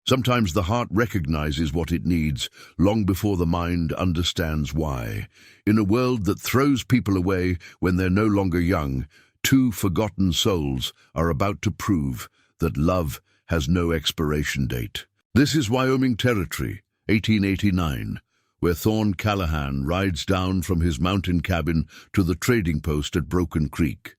Sometimes the heart recognizes what it needs long before the mind understands why. In a world that throws people away when they're no longer young, two forgotten souls are about to prove that love has no expiration date. This is Wyoming Territory, 1889, where Thorne Callahan rides down from his mountain cabin to the trading post at Broken Creek.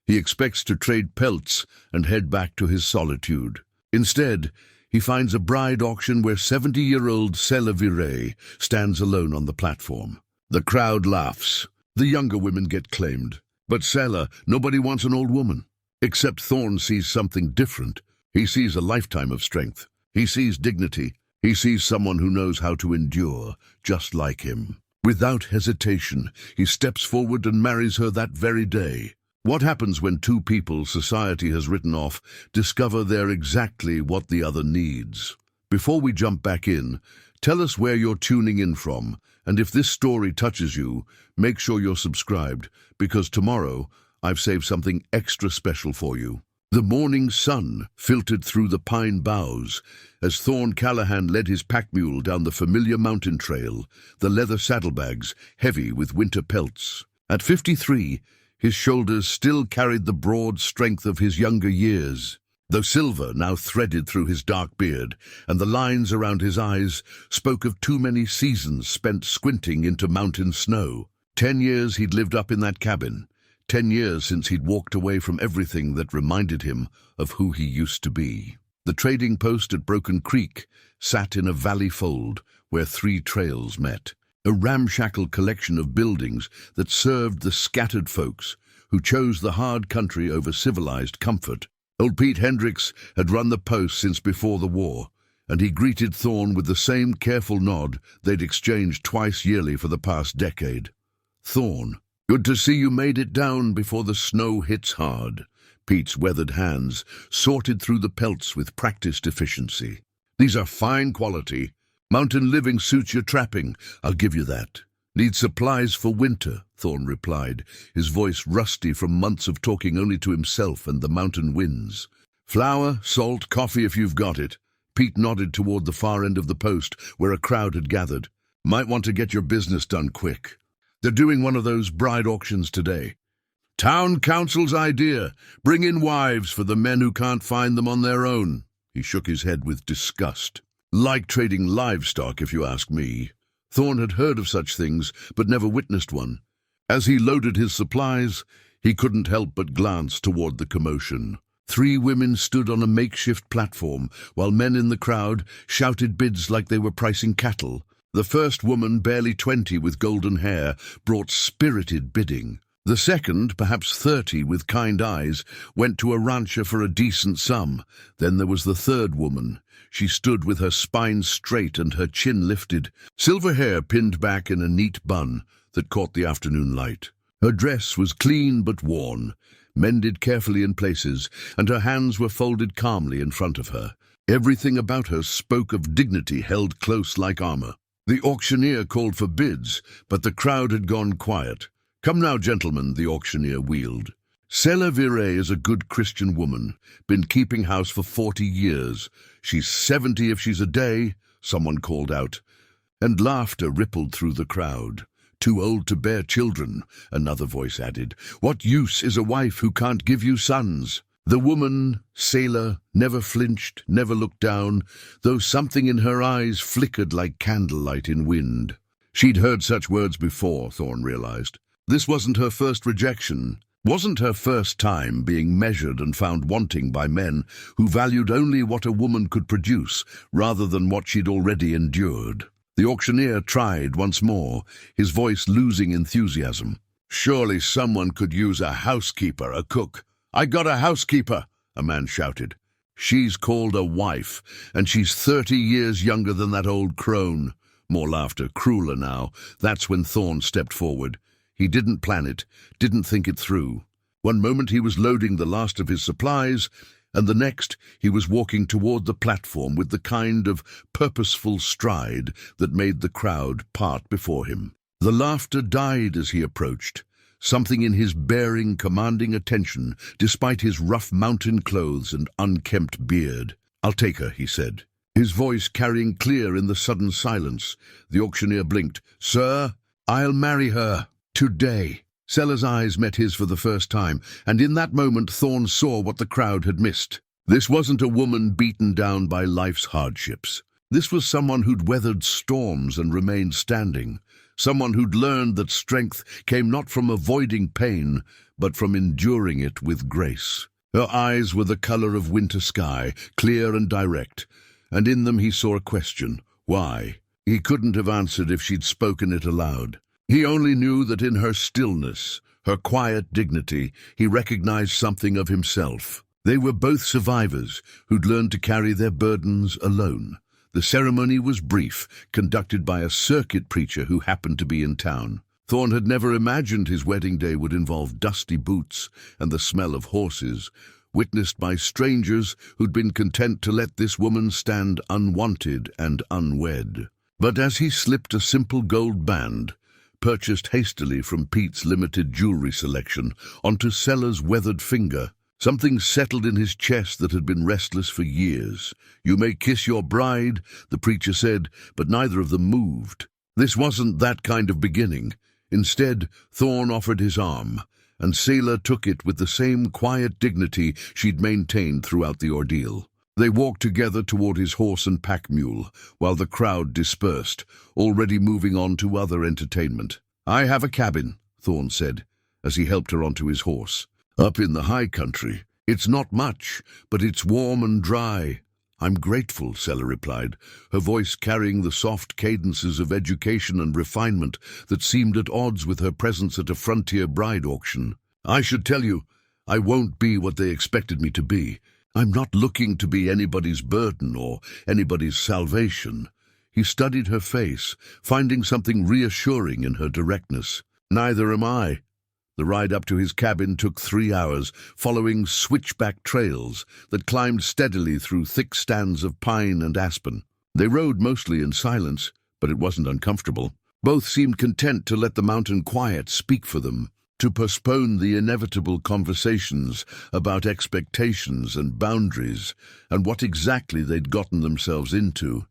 He expects to trade pelts and head back to his solitude. Instead, he finds a bride auction where 70-year-old Sela Virey stands alone on the platform. The crowd laughs. The younger women get claimed. But Sela, nobody wants an old woman. Except Thorne sees something different. He sees a lifetime of strength. He sees dignity. He sees someone who knows how to endure, just like him. Without hesitation, he steps forward and marries her that very day. What happens when two people society has written off discover they're exactly what the other needs? Before we jump back in, tell us where you're tuning in from, and if this story touches you, make sure you're subscribed, because tomorrow I've saved something extra special for you. The morning sun filtered through the pine boughs as Thorne Callahan led his pack mule down the familiar mountain trail, the leather saddlebags heavy with winter pelts. At 53, his shoulders still carried the broad strength of his younger years, though silver now threaded through his dark beard, and the lines around his eyes spoke of too many seasons spent squinting into mountain snow. 10 years he'd lived up in that cabin. 10 years since he'd walked away from everything that reminded him of who he used to be. The trading post at Broken Creek sat in a valley fold where 3 trails met, a ramshackle collection of buildings that served the scattered folks who chose the hard country over civilized comfort. Old Pete Hendricks had run the post since before the war, and he greeted Thorne with the same careful nod they'd exchanged twice yearly for the past decade. "Thorne, good to see you made it down before the snow hits hard." Pete's weathered hands sorted through the pelts with practiced efficiency. "These are fine quality. Mountain living suits your trapping, I'll give you that." "Need supplies for winter," Thorne replied, his voice rusty from months of talking only to himself and the mountain winds. "Flour, salt, coffee if you've got it." Pete nodded toward the far end of the post where a crowd had gathered. "Might want to get your business done quick. They're doing one of those bride auctions today. Town council's idea. Bring in wives for the men who can't find them on their own." He shook his head with disgust. "Like trading livestock, if you ask me." Thorne had heard of such things, but never witnessed one. As he loaded his supplies, he couldn't help but glance toward the commotion. 3 women stood on a makeshift platform, while men in the crowd shouted bids like they were pricing cattle. The first woman, barely 20 with golden hair, brought spirited bidding. The second, perhaps 30 with kind eyes, went to a rancher for a decent sum. Then there was the third woman. She stood with her spine straight and her chin lifted, silver hair pinned back in a neat bun that caught the afternoon light. Her dress was clean but worn, mended carefully in places, and her hands were folded calmly in front of her. Everything about her spoke of dignity held close like armor. The auctioneer called for bids, but the crowd had gone quiet. "Come now, gentlemen," the auctioneer wheeled. "Sela Virey is a good Christian woman, been keeping house for 40 years. She's 70 if she's a day," someone called out, and laughter rippled through the crowd. "Too old to bear children," another voice added. "What use is a wife who can't give you sons?" The woman, Sela, never flinched, never looked down, though something in her eyes flickered like candlelight in wind. She'd heard such words before, Thorne realized. This wasn't her first rejection, wasn't her first time being measured and found wanting by men who valued only what a woman could produce rather than what she'd already endured. The auctioneer tried once more, his voice losing enthusiasm. "Surely someone could use a housekeeper, a cook." "I got a housekeeper," a man shouted. "She's called a wife, and she's 30 years younger than that old crone." More laughter, crueler now. That's when Thorne stepped forward. He didn't plan it, didn't think it through. One moment he was loading the last of his supplies, and the next he was walking toward the platform with the kind of purposeful stride that made the crowd part before him. The laughter died as he approached, something in his bearing commanding attention despite his rough mountain clothes and unkempt beard. "I'll take her," he said. his voice carrying clear in the sudden silence. The auctioneer blinked. "Sir, I'll marry her. Today." Sela's eyes met his for the first time, and in that moment Thorne saw what the crowd had missed. This wasn't a woman beaten down by life's hardships. This was someone who'd weathered storms and remained standing. Someone who'd learned that strength came not from avoiding pain, but from enduring it with grace. Her eyes were the color of winter sky, clear and direct, and in them he saw a question. Why? He couldn't have answered if she'd spoken it aloud. He only knew that in her stillness, her quiet dignity, he recognized something of himself. They were both survivors who'd learned to carry their burdens alone. The ceremony was brief, conducted by a circuit preacher who happened to be in town. Thorne had never imagined his wedding day would involve dusty boots and the smell of horses, witnessed by strangers who'd been content to let this woman stand unwanted and unwed. But as he slipped a simple gold band, purchased hastily from Pete's limited jewelry selection, onto Sela's weathered finger, something settled in his chest that had been restless for years. "You may kiss your bride," the preacher said, but neither of them moved. This wasn't that kind of beginning. Instead, Thorne offered his arm, and Sela took it with the same quiet dignity she'd maintained throughout the ordeal. They walked together toward his horse and pack mule, while the crowd dispersed, already moving on to other entertainment. "I have a cabin," Thorne said, as he helped her onto his horse. "Up in the high country. It's not much, but it's warm and dry." "I'm grateful," Sela replied, her voice carrying the soft cadences of education and refinement that seemed at odds with her presence at a frontier bride auction. "I should tell you, I won't be what they expected me to be. I'm not looking to be anybody's burden or anybody's salvation." He studied her face, finding something reassuring in her directness. "Neither am I." The ride up to his cabin took 3 hours, following switchback trails that climbed steadily through thick stands of pine and aspen. They rode mostly in silence, but it wasn't uncomfortable. Both seemed content to let the mountain quiet speak for them, to postpone the inevitable conversations about expectations and boundaries and what exactly they'd gotten themselves into.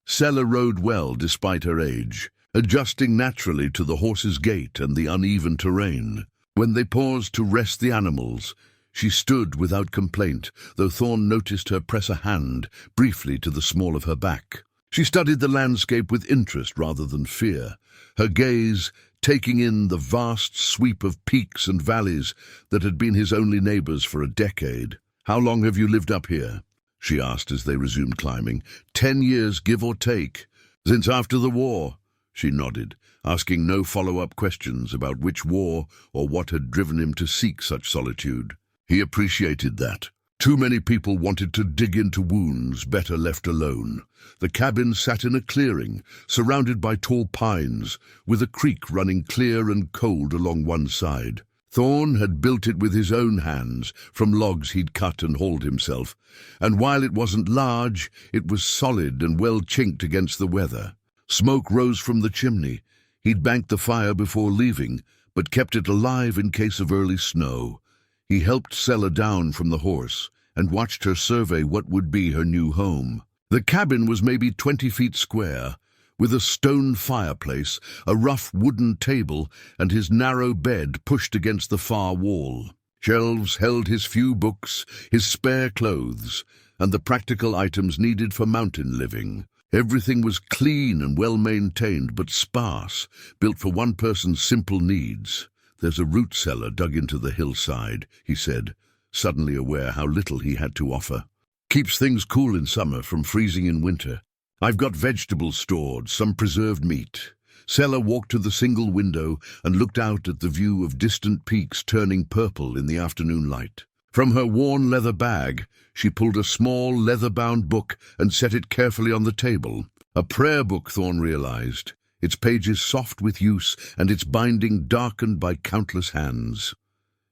Sela rode well despite her age, adjusting naturally to the horse's gait and the uneven terrain. When they paused to rest the animals, she stood without complaint, though Thorne noticed her press a hand briefly to the small of her back. She studied the landscape with interest rather than fear, her gaze taking in the vast sweep of peaks and valleys that had been his only neighbors for a decade. "How long have you lived up here?" she asked as they resumed climbing. 10 years, give or take. "Since after the war?" She nodded, asking no follow-up questions about which war or what had driven him to seek such solitude. He appreciated that. Too many people wanted to dig into wounds better left alone. The cabin sat in a clearing, surrounded by tall pines, with a creek running clear and cold along one side. Thorne had built it with his own hands, from logs he'd cut and hauled himself, and while it wasn't large, it was solid and well chinked against the weather. Smoke rose from the chimney. He'd banked the fire before leaving, but kept it alive in case of early snow. He helped Sela down from the horse and watched her survey what would be her new home. The cabin was maybe 20 feet square, with a stone fireplace, a rough wooden table, and his narrow bed pushed against the far wall. Shelves held his few books, his spare clothes, and the practical items needed for mountain living. Everything was clean and well-maintained, but sparse, built for one person's simple needs. "There's a root cellar dug into the hillside," he said, suddenly aware how little he had to offer. "Keeps things cool in summer from freezing in winter. I've got vegetables stored, some preserved meat." Sela walked to the single window and looked out at the view of distant peaks turning purple in the afternoon light. From her worn leather bag, she pulled a small leather-bound book and set it carefully on the table. A prayer book, Thorne realized, its pages soft with use and its binding darkened by countless hands.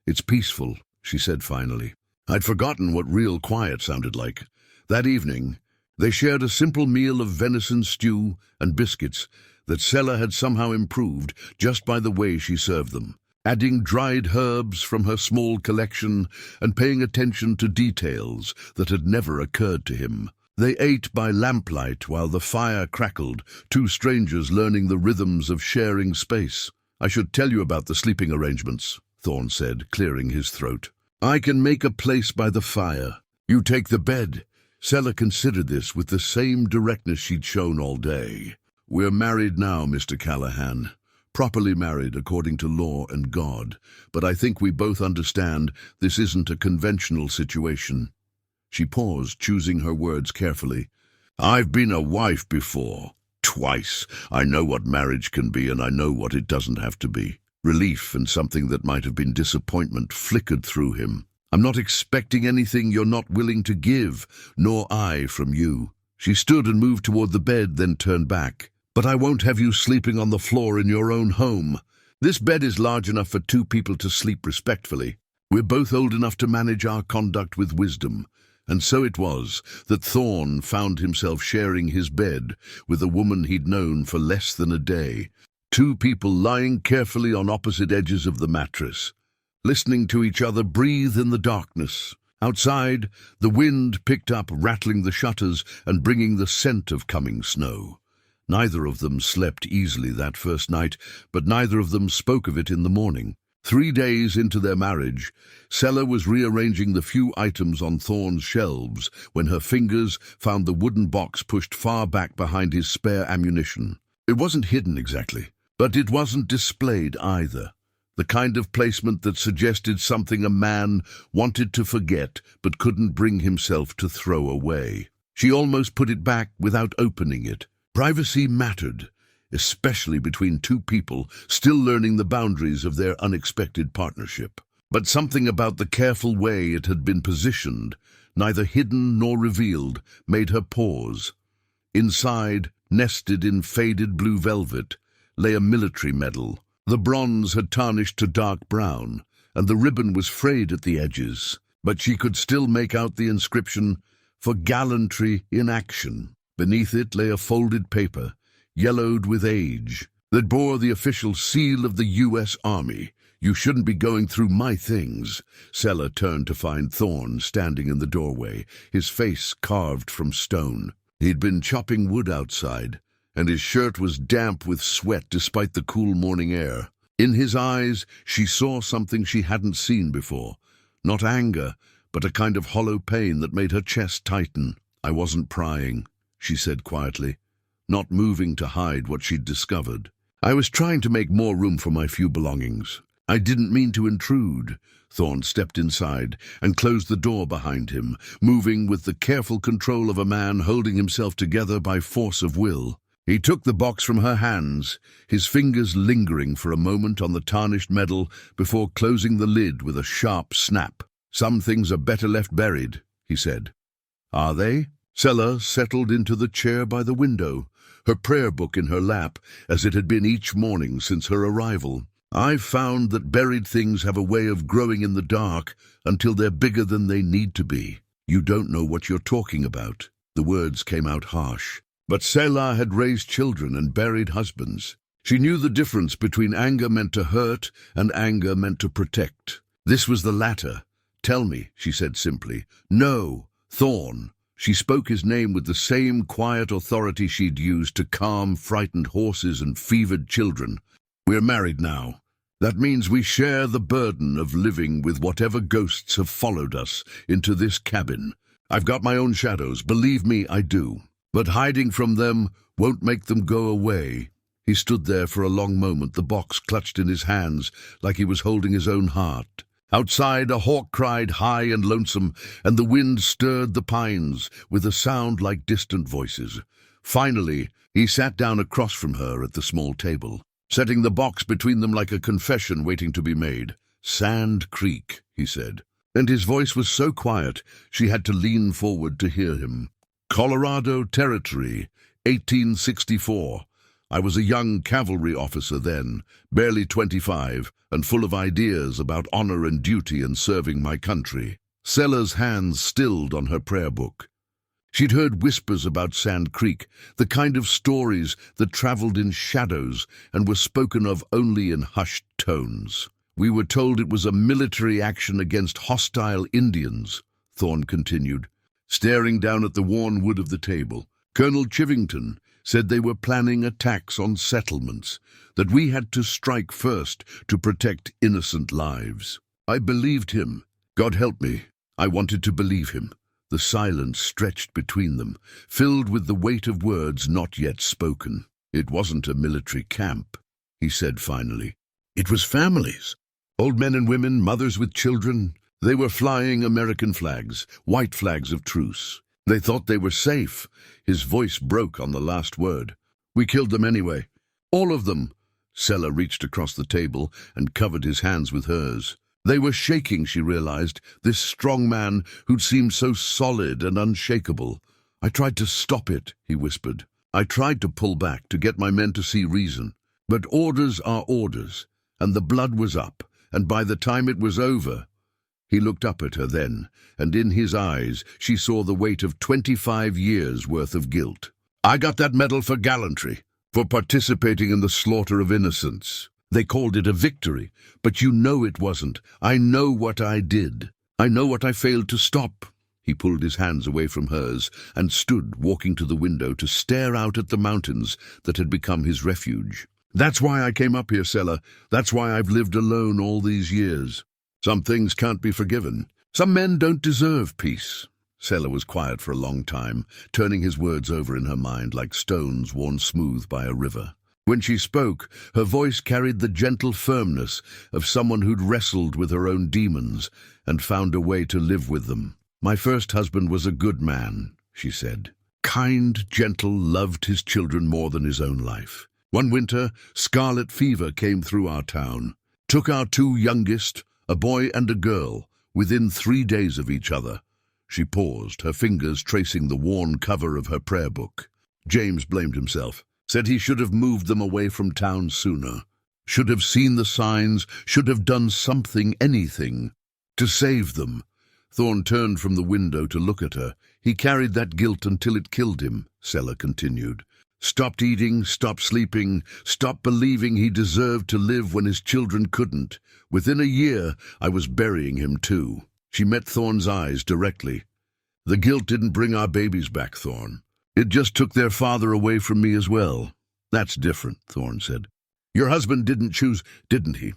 "It's peaceful," she said finally. I'd forgotten what real quiet sounded like. That evening, they shared a simple meal of venison stew and biscuits that Sela had somehow improved just by the way she served them, adding dried herbs from her small collection and paying attention to details that had never occurred to him. They ate by lamplight while the fire crackled, two strangers learning the rhythms of sharing space. "I should tell you about the sleeping arrangements," Thorne said, clearing his throat. "I can make a place by the fire. You take the bed." Sela considered this with the same directness she'd shown all day. "We're married now, Mr. Callahan. Properly married according to law and God. But I think we both understand this isn't a conventional situation." She paused, choosing her words carefully. "I've been a wife before. Twice. I know what marriage can be, and I know what it doesn't have to be." Relief and something that might have been disappointment flickered through him. "I'm not expecting anything you're not willing to give, nor I from you." She stood and moved toward the bed, then turned back. "But I won't have you sleeping on the floor in your own home. This bed is large enough for two people to sleep respectfully. We're both old enough to manage our conduct with wisdom." And so it was that Thorne found himself sharing his bed with a woman he'd known for less than a day. Two people lying carefully on opposite edges of the mattress, listening to each other breathe in the darkness. Outside, the wind picked up, rattling the shutters and bringing the scent of coming snow. Neither of them slept easily that first night, but neither of them spoke of it in the morning. 3 days into their marriage, Sela was rearranging the few items on Thorne's shelves when her fingers found the wooden box pushed far back behind his spare ammunition. It wasn't hidden exactly, but it wasn't displayed either. The kind of placement that suggested something a man wanted to forget but couldn't bring himself to throw away. She almost put it back without opening it. Privacy mattered, especially between two people still learning the boundaries of their unexpected partnership. But something about the careful way it had been positioned, neither hidden nor revealed, made her pause. Inside, nested in faded blue velvet, lay a military medal. The bronze had tarnished to dark brown, and the ribbon was frayed at the edges, but she could still make out the inscription, "For Gallantry in Action." Beneath it lay a folded paper, yellowed with age, that bore the official seal of the U.S. Army. "You shouldn't be going through my things." Sela turned to find Thorne standing in the doorway, his face carved from stone. He'd been chopping wood outside, and his shirt was damp with sweat despite the cool morning air. In his eyes, she saw something she hadn't seen before. Not anger, but a kind of hollow pain that made her chest tighten. "I wasn't prying," she said quietly, not moving to hide what she'd discovered. "I was trying to make more room for my few belongings. I didn't mean to intrude." Thorne stepped inside and closed the door behind him, moving with the careful control of a man holding himself together by force of will. He took the box from her hands, his fingers lingering for a moment on the tarnished medal before closing the lid with a sharp snap. "Some things are better left buried," he said. "Are they?" Sela settled into the chair by the window, her prayer book in her lap, as it had been each morning since her arrival. "I've found that buried things have a way of growing in the dark until they're bigger than they need to be." "You don't know what you're talking about." The words came out harsh. But Sela had raised children and buried husbands. She knew the difference between anger meant to hurt and anger meant to protect. This was the latter. "Tell me," she said simply. "No, Thorne." She spoke his name with the same quiet authority she'd used to calm frightened horses and fevered children. "We're married now. That means we share the burden of living with whatever ghosts have followed us into this cabin. I've got my own shadows, believe me, I do. But hiding from them won't make them go away." He stood there for a long moment, the box clutched in his hands like he was holding his own heart. Outside, a hawk cried high and lonesome, and the wind stirred the pines with a sound like distant voices. Finally, he sat down across from her at the small table, setting the box between them like a confession waiting to be made. "Sand Creek," he said, and his voice was so quiet she had to lean forward to hear him. "Colorado Territory, 1864. I was a young cavalry officer then, barely 25, and full of ideas about honor and duty and serving my country." Sela's hands stilled on her prayer book. She'd heard whispers about Sand Creek, the kind of stories that traveled in shadows and were spoken of only in hushed tones. "We were told it was a military action against hostile Indians," Thorne continued. staring down at the worn wood of the table. Colonel Chivington said they were planning attacks on settlements, that we had to strike first to protect innocent lives. I believed him. God help me, I wanted to believe him. The silence stretched between them, filled with the weight of words not yet spoken. It wasn't a military camp, he said finally. It was families. Old men and women, mothers with children. They were flying American flags, white flags of truce. They thought they were safe. His voice broke on the last word. We killed them anyway. All of them. Sela reached across the table and covered his hands with hers. They were shaking, she realized, this strong man who'd seemed so solid and unshakable. I tried to stop it, he whispered. I tried to pull back, to get my men to see reason. But orders are orders, and the blood was up, and by the time it was over... He looked up at her then, and in his eyes she saw the weight of 25 years' worth of guilt. I got that medal for gallantry, for participating in the slaughter of innocents. They called it a victory, but you know it wasn't. I know what I did. I know what I failed to stop. He pulled his hands away from hers and stood walking to the window to stare out at the mountains that had become his refuge. That's why I came up here, Sela. That's why I've lived alone all these years. Some things can't be forgiven. Some men don't deserve peace. Sela was quiet for a long time, turning his words over in her mind like stones worn smooth by a river. When she spoke, her voice carried the gentle firmness of someone who'd wrestled with her own demons and found a way to live with them. My first husband was a good man, she said. Kind, gentle, loved his children more than his own life. One winter, scarlet fever came through our town. Took our two youngest, a boy and a girl, within 3 days of each other. She paused, her fingers tracing the worn cover of her prayer book. James blamed himself, said he should have moved them away from town sooner. Should have seen the signs, should have done something, anything, to save them. Thorne turned from the window to look at her. He carried that guilt until it killed him, Sela continued. Stopped eating, stopped sleeping, stopped believing he deserved to live when his children couldn't. Within a year, I was burying him too. She met Thorne's eyes directly. The guilt didn't bring our babies back, Thorne. It just took their father away from me as well. That's different, Thorne said. Your husband didn't choose, didn't he?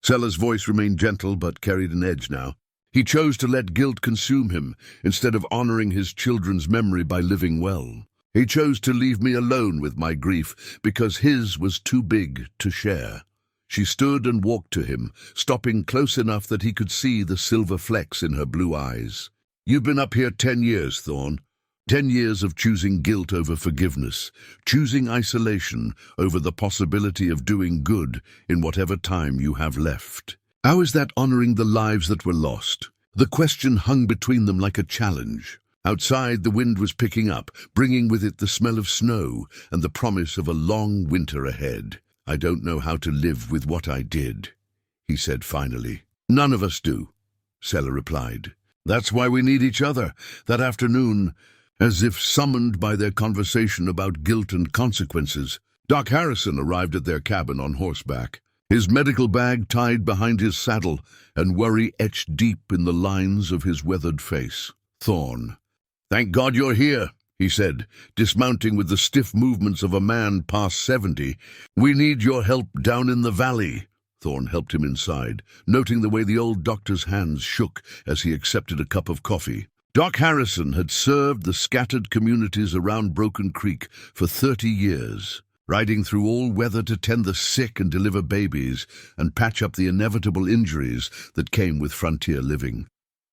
Sela's voice remained gentle but carried an edge now. He chose to let guilt consume him instead of honoring his children's memory by living well. He chose to leave me alone with my grief because his was too big to share. She stood and walked to him, stopping close enough that he could see the silver flecks in her blue eyes. You've been up here 10 years, Thorne. 10 years of choosing guilt over forgiveness, choosing isolation over the possibility of doing good in whatever time you have left. How is that honoring the lives that were lost? The question hung between them like a challenge. Outside, the wind was picking up, bringing with it the smell of snow and the promise of a long winter ahead. I don't know how to live with what I did, he said finally. None of us do, Sela replied. That's why we need each other. That afternoon, as if summoned by their conversation about guilt and consequences, Doc Harrison arrived at their cabin on horseback, his medical bag tied behind his saddle and worry etched deep in the lines of his weathered face. Thorne. Thank God you're here, he said, dismounting with the stiff movements of a man past 70. We need your help down in the valley. Thorne helped him inside, noting the way the old doctor's hands shook as he accepted a cup of coffee. Doc Harrison had served the scattered communities around Broken Creek for 30 years, riding through all weather to tend the sick and deliver babies and patch up the inevitable injuries that came with frontier living.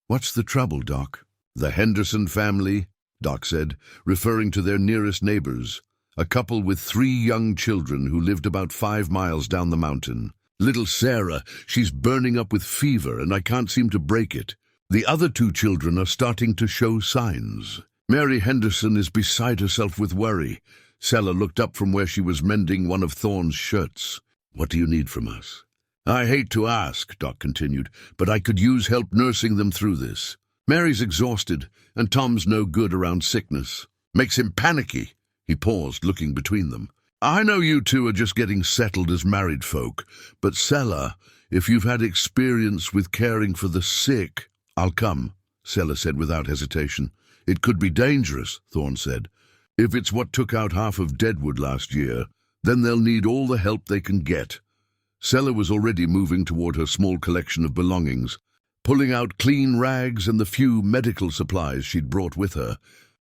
What's the trouble, Doc? The Henderson family, Doc said, referring to their nearest neighbors, a couple with 3 young children who lived about 5 miles down the mountain. Little Sarah, she's burning up with fever and I can't seem to break it. The other 2 children are starting to show signs. Mary Henderson is beside herself with worry. Sela looked up from where she was mending one of Thorne's shirts. What do you need from us? I hate to ask, Doc continued, but I could use help nursing them through this. Mary's exhausted, and Tom's no good around sickness. Makes him panicky. He paused, looking between them. I know you two are just getting settled as married folk, but Sela, if you've had experience with caring for the sick... I'll come, Sela said without hesitation. It could be dangerous, Thorne said. If it's what took out half of Deadwood last year, then they'll need all the help they can get. Sela was already moving toward her small collection of belongings, pulling out clean rags and the few medical supplies she'd brought with her.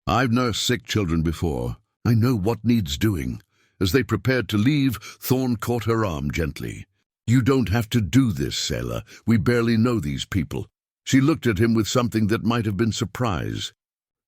I've nursed sick children before. I know what needs doing. As they prepared to leave, Thorne caught her arm gently. You don't have to do this, Sela. We barely know these people. She looked at him with something that might have been surprise.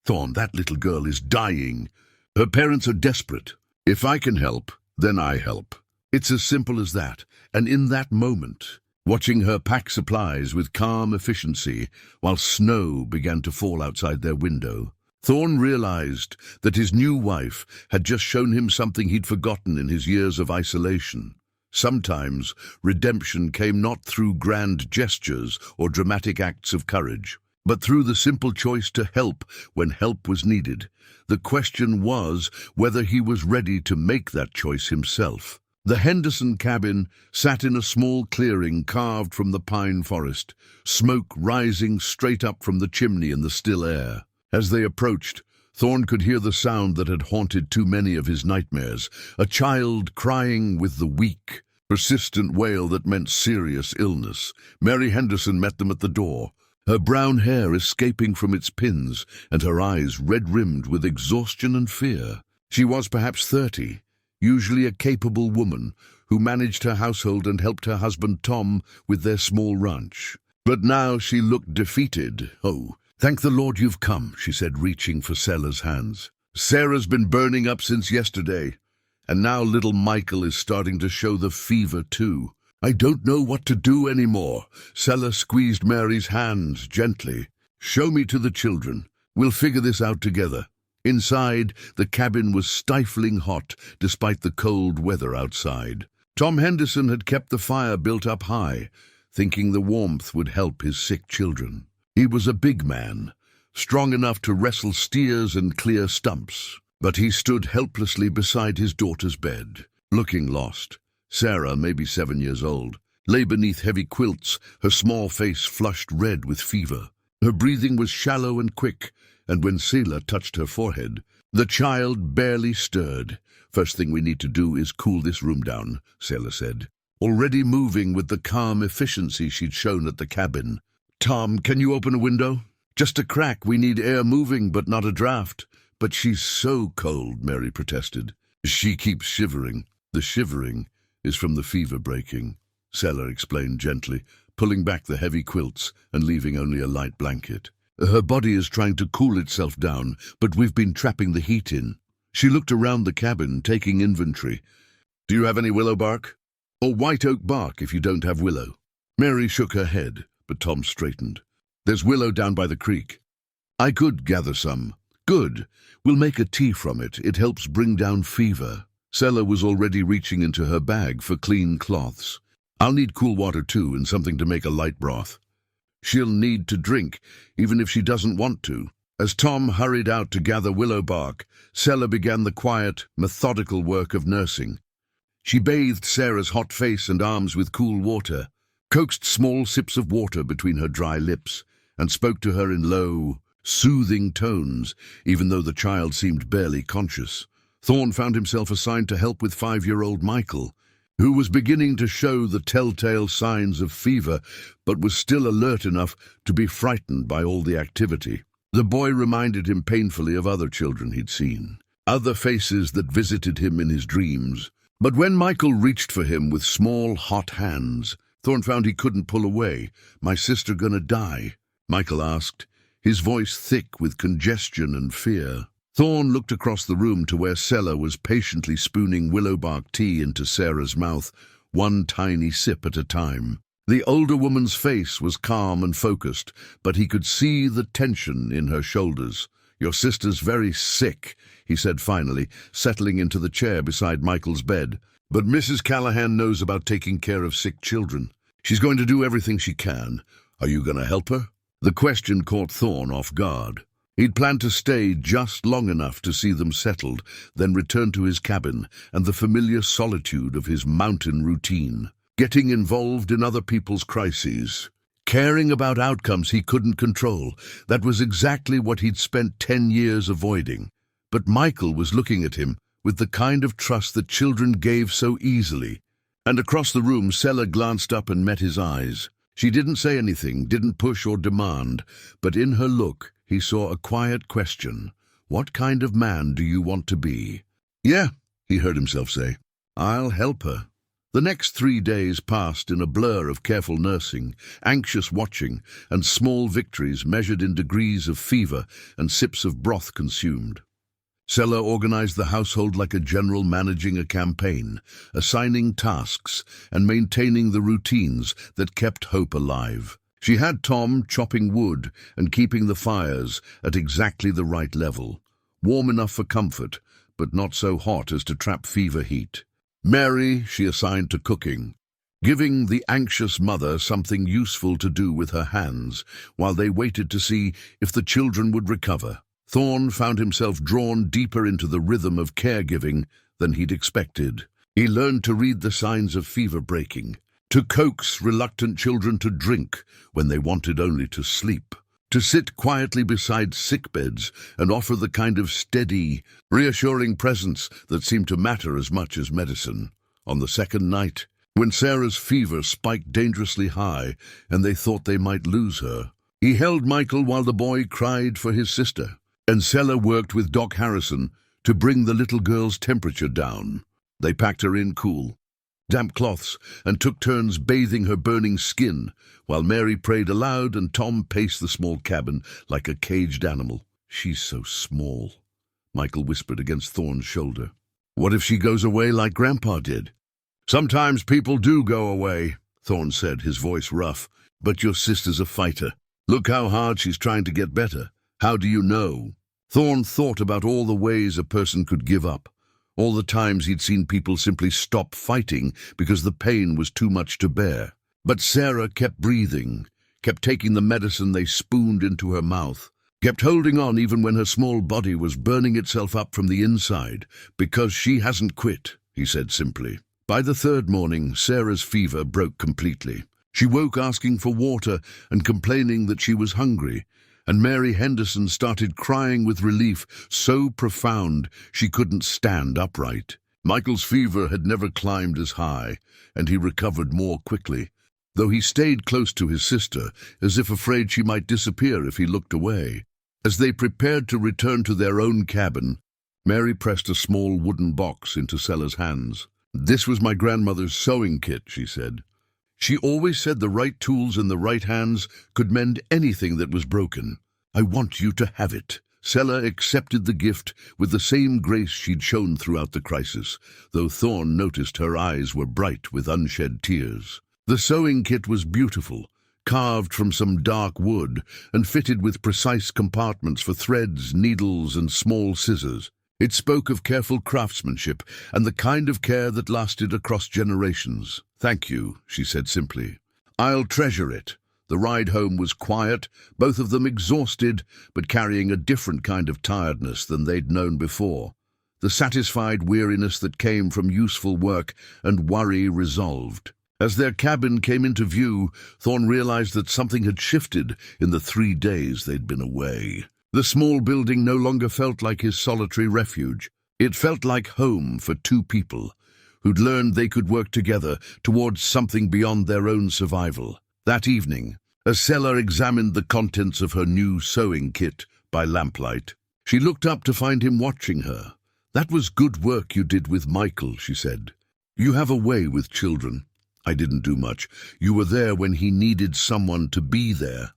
Thorne, that little girl is dying. Her parents are desperate. If I can help, then I help. It's as simple as that. And in that moment, watching her pack supplies with calm efficiency while snow began to fall outside their window, Thorne realized that his new wife had just shown him something he'd forgotten in his years of isolation. Sometimes redemption came not through grand gestures or dramatic acts of courage, but through the simple choice to help when help was needed. The question was whether he was ready to make that choice himself. The Henderson cabin sat in a small clearing carved from the pine forest, smoke rising straight up from the chimney in the still air. As they approached, Thorne could hear the sound that had haunted too many of his nightmares, a child crying with the weak, persistent wail that meant serious illness. Mary Henderson met them at the door, her brown hair escaping from its pins and her eyes red-rimmed with exhaustion and fear. She was perhaps 30, usually a capable woman who managed her household and helped her husband Tom with their small ranch. But now she looked defeated. "Oh, thank the Lord you've come," she said, reaching for Sela's hands. "Sarah's been burning up since yesterday, and now little Michael is starting to show the fever too. I don't know what to do anymore." Sela squeezed Mary's hands gently. "Show me to the children. We'll figure this out together." Inside, the cabin was stifling hot despite the cold weather outside. Tom Henderson had kept the fire built up high, thinking the warmth would help his sick children. He was a big man, strong enough to wrestle steers and clear stumps, but he stood helplessly beside his daughter's bed, looking lost. Sarah, maybe 7 years old, lay beneath heavy quilts, her small face flushed red with fever. Her breathing was shallow and quick, and when Sela touched her forehead, the child barely stirred. "First thing we need to do is cool this room down," Sela said, already moving with the calm efficiency she'd shown at the cabin. "Tom, can you open a window?" "Just a crack. We need air moving, but not a draft." "But she's so cold," Mary protested. "She keeps shivering." "The shivering is from the fever breaking," Sela explained gently, pulling back the heavy quilts and leaving only a light blanket. "Her body is trying to cool itself down, but we've been trapping the heat in." She looked around the cabin, taking inventory. "Do you have any willow bark? Or white oak bark if you don't have willow?" Mary shook her head, but Tom straightened. "There's willow down by the creek. I could gather some." "Good. We'll make a tea from it. It helps bring down fever." Sela was already reaching into her bag for clean cloths. "I'll need cool water too, and something to make a light broth." "She'll need to drink, even if she doesn't want to." As Tom hurried out to gather willow bark, Sela began the quiet, methodical work of nursing. She bathed Sarah's hot face and arms with cool water, coaxed small sips of water between her dry lips, and spoke to her in low, soothing tones, even though the child seemed barely conscious. Thorne found himself assigned to help with 5-year-old Michael, who was beginning to show the telltale signs of fever, but was still alert enough to be frightened by all the activity. The boy reminded him painfully of other children he'd seen, other faces that visited him in his dreams. But when Michael reached for him with small, hot hands, Thorne found he couldn't pull away. "My sister gonna die?" Michael asked, his voice thick with congestion and fear. Thorne looked across the room to where Sela was patiently spooning willowbark tea into Sarah's mouth, one tiny sip at a time. The older woman's face was calm and focused, but he could see the tension in her shoulders. "Your sister's very sick," he said finally, settling into the chair beside Michael's bed. "But Mrs. Callahan knows about taking care of sick children. She's going to do everything she can. Are you going to help her?" The question caught Thorne off guard. He'd planned to stay just long enough to see them settled, then return to his cabin and the familiar solitude of his mountain routine. Getting involved in other people's crises Caring about outcomes he couldn't control. That was exactly what he'd spent 10 years avoiding. But Michael was looking at him with the kind of trust that children gave so easily. And across the room, Sela glanced up and met his eyes. She didn't say anything, didn't push or demand, but in her look he saw a quiet question. What kind of man do you want to be? Yeah, he heard himself say. I'll help her. The next 3 days passed in a blur of careful nursing, anxious watching, and small victories measured in degrees of fever and sips of broth consumed. Sela organized the household like a general managing a campaign, assigning tasks and maintaining the routines that kept hope alive. She had Tom chopping wood and keeping the fires at exactly the right level, warm enough for comfort, but not so hot as to trap fever heat. Mary she assigned to cooking, giving the anxious mother something useful to do with her hands while they waited to see if the children would recover. Thorne found himself drawn deeper into the rhythm of caregiving than he'd expected. He learned to read the signs of fever breaking, to coax reluctant children to drink when they wanted only to sleep, to sit quietly beside sickbeds and offer the kind of steady, reassuring presence that seemed to matter as much as medicine. On the second night, when Sarah's fever spiked dangerously high and they thought they might lose her, he held Michael while the boy cried for his sister. And Sela worked with Doc Harrison to bring the little girl's temperature down. They packed her in cool, damp cloths and took turns bathing her burning skin, while Mary prayed aloud and Tom paced the small cabin like a caged animal. She's so small, Michael whispered against Thorne's shoulder. What if she goes away like Grandpa did? Sometimes people do go away, Thorne said, his voice rough. But your sister's a fighter. Look how hard she's trying to get better. How do you know? Thorne thought about all the ways a person could give up, all the times he'd seen people simply stop fighting because the pain was too much to bear. But Sarah kept breathing, kept taking the medicine they spooned into her mouth, kept holding on even when her small body was burning itself up from the inside, because she hasn't quit, he said simply. By the third morning, Sarah's fever broke completely. She woke asking for water and complaining that she was hungry, and Mary Henderson started crying with relief so profound she couldn't stand upright. Michael's fever had never climbed as high, and he recovered more quickly, though he stayed close to his sister, as if afraid she might disappear if he looked away. As they prepared to return to their own cabin, Mary pressed a small wooden box into Sela's hands. This was my grandmother's sewing kit, she said. She always said the right tools in the right hands could mend anything that was broken. I want you to have it. Sela accepted the gift with the same grace she'd shown throughout the crisis, though Thorne noticed her eyes were bright with unshed tears. The sewing kit was beautiful, carved from some dark wood and fitted with precise compartments for threads, needles, and small scissors. It spoke of careful craftsmanship and the kind of care that lasted across generations. Thank you, she said simply. I'll treasure it. The ride home was quiet, both of them exhausted, but carrying a different kind of tiredness than they'd known before. The satisfied weariness that came from useful work and worry resolved. As their cabin came into view, Thorne realized that something had shifted in the 3 days they'd been away. The small building no longer felt like his solitary refuge. It felt like home for two people who'd learned they could work together towards something beyond their own survival. That evening, as Sela examined the contents of her new sewing kit by lamplight, she looked up to find him watching her. That was good work you did with Michael, she said. You have a way with children. I didn't do much. You were there when he needed someone to be there.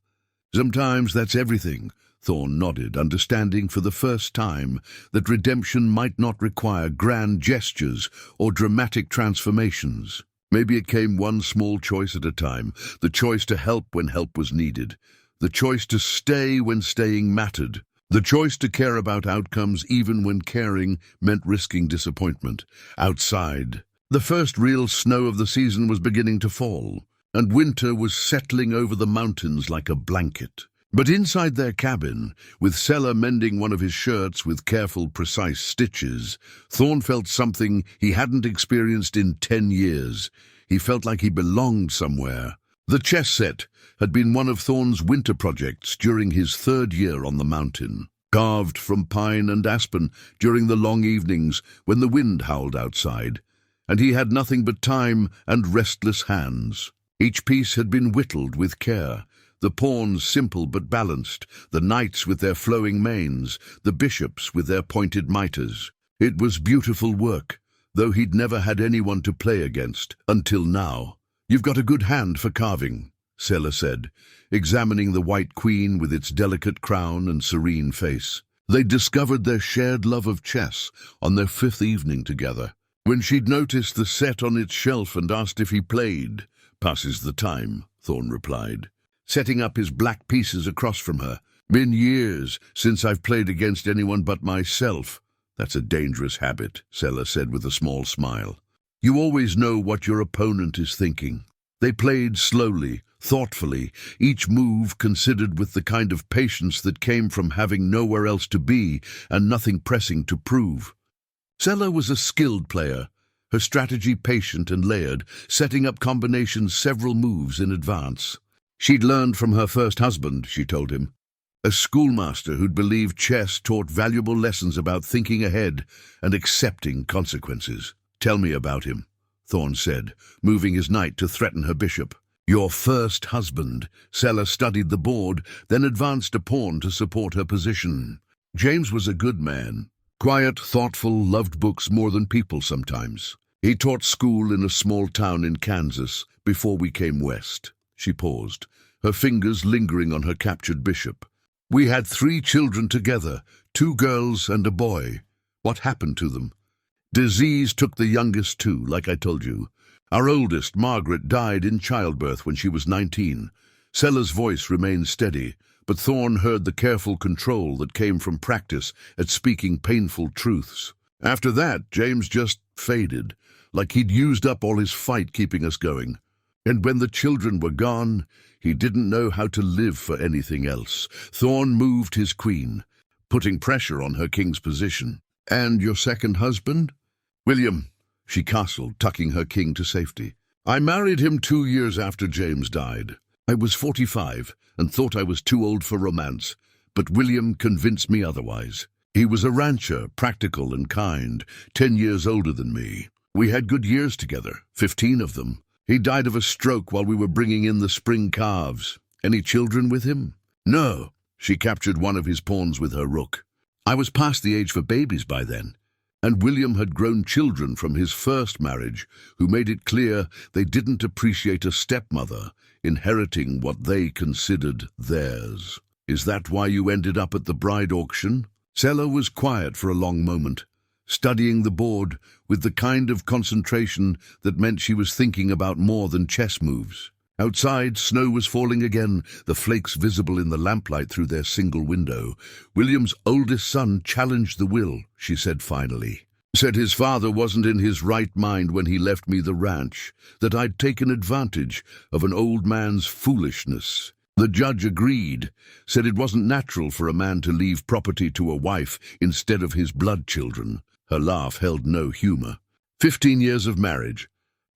Sometimes that's everything. Thorne nodded, understanding for the first time that redemption might not require grand gestures or dramatic transformations. Maybe it came one small choice at a time, the choice to help when help was needed, the choice to stay when staying mattered, the choice to care about outcomes even when caring meant risking disappointment. Outside, the first real snow of the season was beginning to fall, and winter was settling over the mountains like a blanket. But inside their cabin, with Sela mending one of his shirts with careful, precise stitches, Thorne felt something he hadn't experienced in 10 years. He felt like he belonged somewhere, The chess set had been one of Thorne's winter projects during his 3rd year on the mountain, carved from pine and aspen during the long evenings when the wind howled outside, and he had nothing but time and restless hands. Each piece had been whittled with care, the pawns simple but balanced, the knights with their flowing manes, the bishops with their pointed mitres. It was beautiful work, though he'd never had anyone to play against, until now. "You've got a good hand for carving," Sela said, examining the white queen with its delicate crown and serene face. They'd discovered their shared love of chess on their 5th evening together. When she'd noticed the set on its shelf and asked if he played, "Passes the time," Thorne replied, setting up his black pieces across from her. "Been years since I've played against anyone but myself." "That's a dangerous habit," Sela said with a small smile. "You always know what your opponent is thinking." They played slowly, thoughtfully, each move considered with the kind of patience that came from having nowhere else to be and nothing pressing to prove. Sela was a skilled player, her strategy patient and layered, setting up combinations several moves in advance. She'd learned from her first husband, she told him, a schoolmaster who'd believed chess taught valuable lessons about thinking ahead and accepting consequences. "Tell me about him," Thorne said, moving his knight to threaten her bishop. "Your first husband." Sela studied the board, then advanced a pawn to support her position. "James was a good man. Quiet, thoughtful, loved books more than people sometimes. He taught school in a small town in Kansas before we came west." She paused, her fingers lingering on her captured bishop. "We had 3 children together, 2 girls and a boy. What happened to them?" "Disease took the youngest too, like I told you. Our oldest, Margaret, died in childbirth when she was 19. Sela's voice remained steady, but Thorne heard the careful control that came from practice at speaking painful truths. "After that, James just faded, like he'd used up all his fight keeping us going. And when the children were gone, he didn't know how to live for anything else." Thorne moved his queen, putting pressure on her king's position. "And your second husband?" "William," she castled, tucking her king to safety. "I married him 2 years after James died. I was 45 and thought I was too old for romance, but William convinced me otherwise. He was a rancher, practical and kind, 10 years older than me. We had good years together, 15 of them. He died of a stroke while we were bringing in the spring calves. Any children with him?" "No." She captured one of his pawns with her rook. "I was past the age for babies by then. And William had grown children from his first marriage, who made it clear they didn't appreciate a stepmother inheriting what they considered theirs." "Is that why you ended up at the bride auction?" Sela was quiet for a long moment, studying the board with the kind of concentration that meant she was thinking about more than chess moves. Outside, snow was falling again, the flakes visible in the lamplight through their single window. "William's oldest son challenged the will," she said finally. "Said his father wasn't in his right mind when he left me the ranch, that I'd taken advantage of an old man's foolishness. The judge agreed, said it wasn't natural for a man to leave property to a wife instead of his blood children." Her laugh held no humor. 15 years of marriage.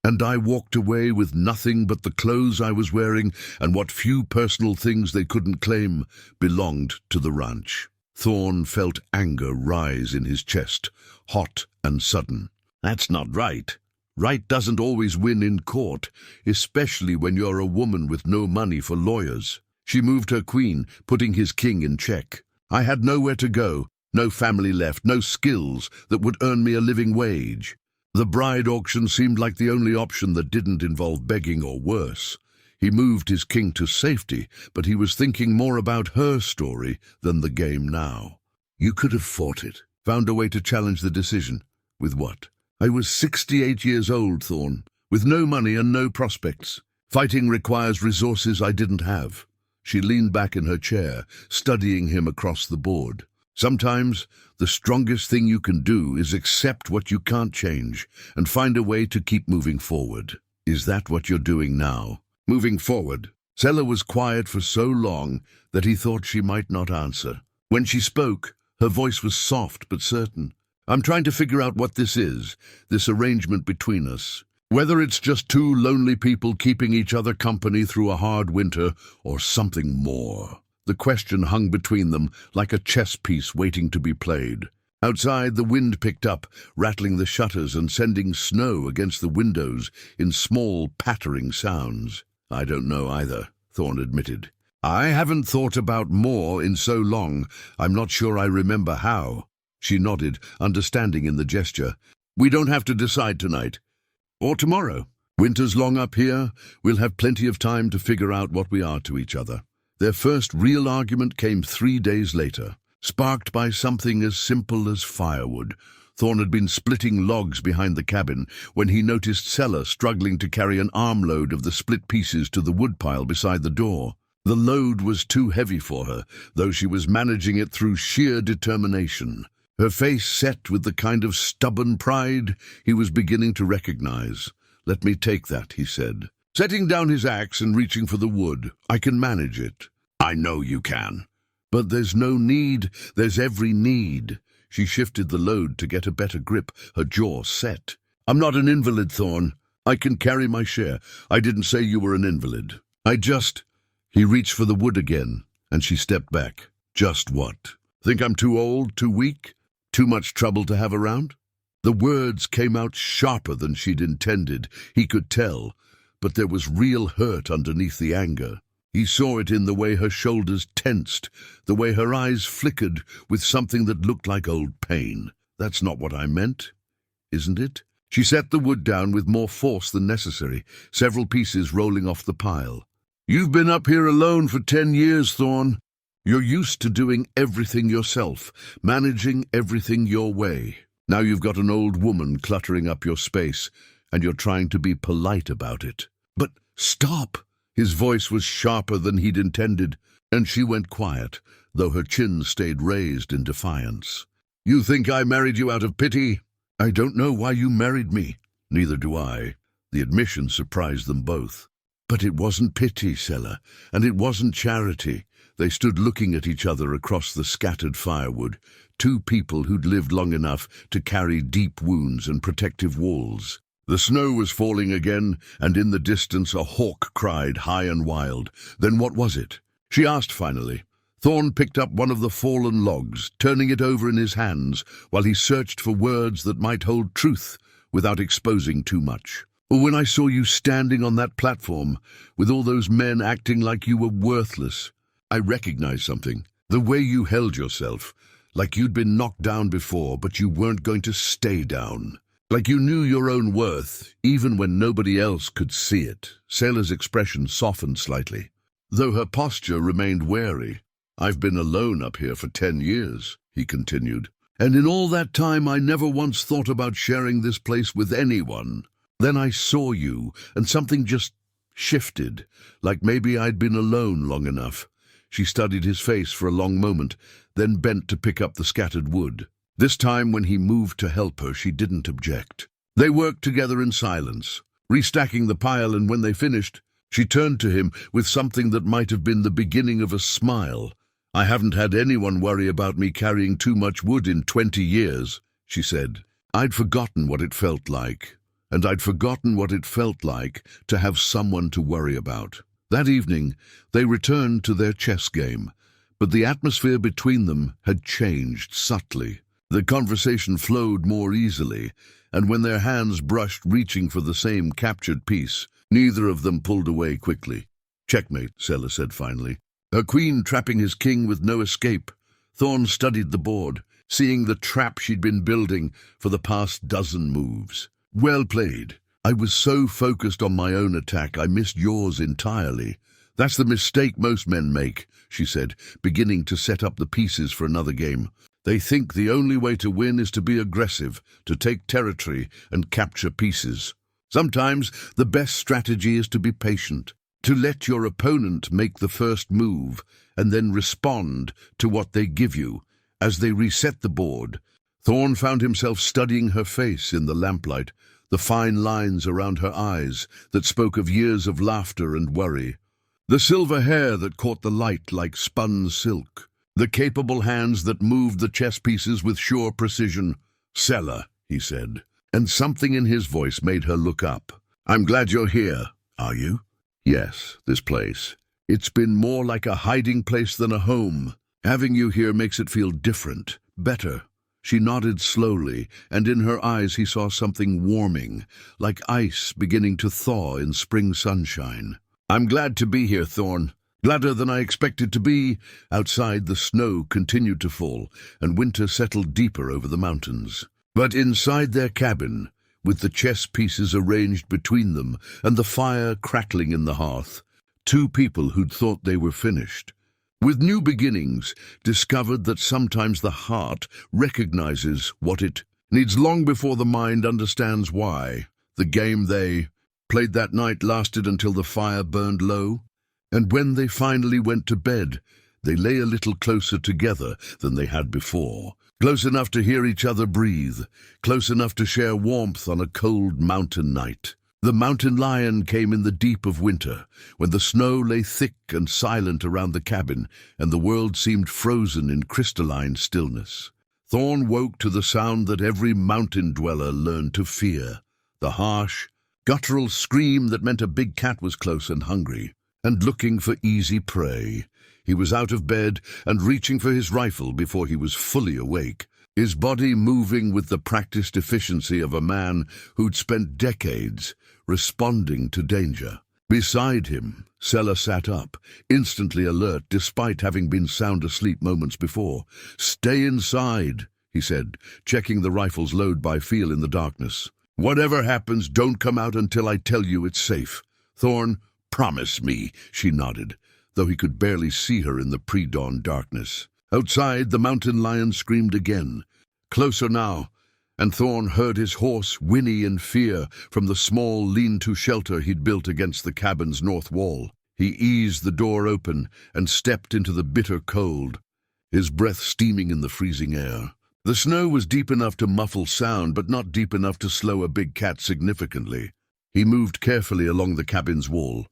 And I walked away with nothing but the clothes I was wearing and what few personal things they couldn't claim belonged to the ranch. Thorne felt anger rise in his chest, hot and sudden. "That's not right. Right doesn't always win in court, especially when you're a woman with no money for lawyers." She moved her queen, putting his king in check. "I had nowhere to go, no family left, no skills that would earn me a living wage. The bride auction seemed like the only option that didn't involve begging or worse." He moved his king to safety, but he was thinking more about her story than the game now. "You could have fought it, found a way to challenge the decision." "With what?" "I was 68 years old, Thorne, with no money and no prospects. Fighting requires resources I didn't have." She leaned back in her chair, studying him across the board. "Sometimes the strongest thing you can do is accept what you can't change and find a way to keep moving forward." "Is that what you're doing now?" "Moving forward." Sela was quiet for so long that he thought she might not answer. When she spoke, her voice was soft but certain. "I'm trying to figure out what this is, this arrangement between us. Whether it's just two lonely people keeping each other company through a hard winter or something more. The question hung between them like a chess piece waiting to be played. Outside, the wind picked up, rattling the shutters and sending snow against the windows in small, pattering sounds. "I don't know either," Thorne admitted. "I haven't thought about more in so long, I'm not sure I remember how." She nodded, understanding in the gesture. "We don't have to decide tonight. Or tomorrow. Winter's long up here. We'll have plenty of time to figure out what we are to each other." Their first real argument came 3 days later, sparked by something as simple as firewood. Thorne had been splitting logs behind the cabin when he noticed Sela struggling to carry an armload of the split pieces to the woodpile beside the door. The load was too heavy for her, though she was managing it through sheer determination. Her face set with the kind of stubborn pride he was beginning to recognize. "Let me take that," he said, setting down his axe and reaching for the wood. "I can manage it." "I know you can." "But there's no need, there's every need." She shifted the load to get a better grip, her jaw set. "I'm not an invalid, Thorne. I can carry my share. I didn't say you were an invalid. He reached for the wood again, and she stepped back. "Just what? Think I'm too old, too weak? Too much trouble to have around?" The words came out sharper than she'd intended, he could tell, but there was real hurt underneath the anger. He saw it in the way her shoulders tensed, the way her eyes flickered with something that looked like old pain. "That's not what I meant, isn't it?" She set the wood down with more force than necessary, several pieces rolling off the pile. "You've been up here alone for 10 years, Thorne. You're used to doing everything yourself, managing everything your way. Now you've got an old woman cluttering up your space, and you're trying to be polite about it." "But stop!" His voice was sharper than he'd intended, and she went quiet, though her chin stayed raised in defiance. "You think I married you out of pity?" "I don't know why you married me." "Neither do I." The admission surprised them both. "But it wasn't pity, Sela, and it wasn't charity." They stood looking at each other across the scattered firewood, two people who'd lived long enough to carry deep wounds and protective walls. The snow was falling again, and in the distance a hawk cried high and wild. "Then what was it?" she asked finally. Thorne picked up one of the fallen logs, turning it over in his hands while he searched for words that might hold truth without exposing too much. "When I saw you standing on that platform, with all those men acting like you were worthless, I recognized something. The way you held yourself, like you'd been knocked down before, but you weren't going to stay down. Like you knew your own worth, even when nobody else could see it." Sela's expression softened slightly, though her posture remained wary. "I've been alone up here for 10 years, he continued. "And in all that time I never once thought about sharing this place with anyone. Then I saw you, and something just shifted, like maybe I'd been alone long enough." She studied his face for a long moment, then bent to pick up the scattered wood. This time, when he moved to help her, she didn't object. They worked together in silence, restacking the pile, and when they finished, she turned to him with something that might have been the beginning of a smile. "I haven't had anyone worry about me carrying too much wood in 20 years, she said. "I'd forgotten what it felt like, and I'd forgotten what it felt like to have someone to worry about." That evening, they returned to their chess game, but the atmosphere between them had changed subtly. The conversation flowed more easily, and when their hands brushed reaching for the same captured piece, neither of them pulled away quickly. "Checkmate," Sela said finally. Her queen trapping his king with no escape. Thorne studied the board, seeing the trap she'd been building for the past dozen moves. "Well played. I was so focused on my own attack I missed yours entirely. That's the mistake most men make," she said, beginning to set up the pieces for another game. "They think the only way to win is to be aggressive, to take territory and capture pieces. Sometimes the best strategy is to be patient, to let your opponent make the first move and then respond to what they give you as they reset the board." Thorne found himself studying her face in the lamplight, the fine lines around her eyes that spoke of years of laughter and worry, the silver hair that caught the light like spun silk, the capable hands that moved the chess pieces with sure precision. "Sela," he said, and something in his voice made her look up. I'm glad you're here, are you? Yes, this place. It's been more like a hiding place than a home. Having you here makes it feel different, better. She nodded slowly, and in her eyes he saw something warming, like ice beginning to thaw in spring sunshine. I'm glad to be here, Thorne. Gladder than I expected to be. Outside, the snow continued to fall, and winter settled deeper over the mountains. But inside their cabin, with the chess pieces arranged between them and the fire crackling in the hearth, two people who'd thought they were finished, with new beginnings, discovered that sometimes the heart recognizes what it needs long before the mind understands why. The game they played that night lasted until the fire burned low, and when they finally went to bed, they lay a little closer together than they had before. Close enough to hear each other breathe, close enough to share warmth on a cold mountain night. The mountain lion came in the deep of winter, when the snow lay thick and silent around the cabin, and the world seemed frozen in crystalline stillness. Thorne woke to the sound that every mountain dweller learned to fear, the harsh, guttural scream that meant a big cat was close and hungry, and looking for easy prey. He was out of bed and reaching for his rifle before he was fully awake, his body moving with the practiced efficiency of a man who'd spent decades responding to danger. Beside him, Sela sat up, instantly alert despite having been sound asleep moments before. "Stay inside," he said, checking the rifle's load by feel in the darkness. "Whatever happens, don't come out until I tell you it's safe. Thorne, promise me," she nodded, though he could barely see her in the pre-dawn darkness. Outside, the mountain lion screamed again, closer now, and Thorne heard his horse whinny in fear from the small lean-to shelter he'd built against the cabin's north wall. He eased the door open and stepped into the bitter cold, his breath steaming in the freezing air. The snow was deep enough to muffle sound, but not deep enough to slow a big cat significantly. He moved carefully along the cabin's wall,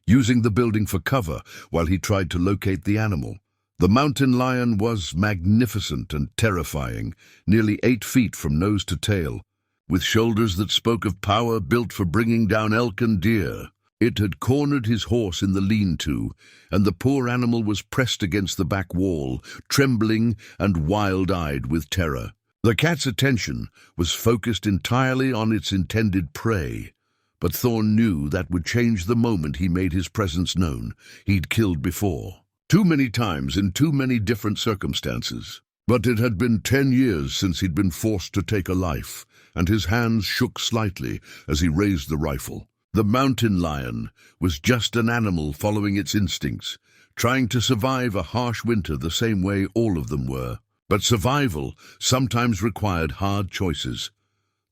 using the building for cover while he tried to locate the animal. The mountain lion was magnificent and terrifying, nearly 8 feet from nose to tail, with shoulders that spoke of power built for bringing down elk and deer. It had cornered his horse in the lean-to, and the poor animal was pressed against the back wall, trembling and wild-eyed with terror. The cat's attention was focused entirely on its intended prey, but Thorne knew that would change the moment he made his presence known. He'd killed before, too many times in too many different circumstances. But it had been 10 years since he'd been forced to take a life, and his hands shook slightly as he raised the rifle. The mountain lion was just an animal following its instincts, trying to survive a harsh winter the same way all of them were. But survival sometimes required hard choices.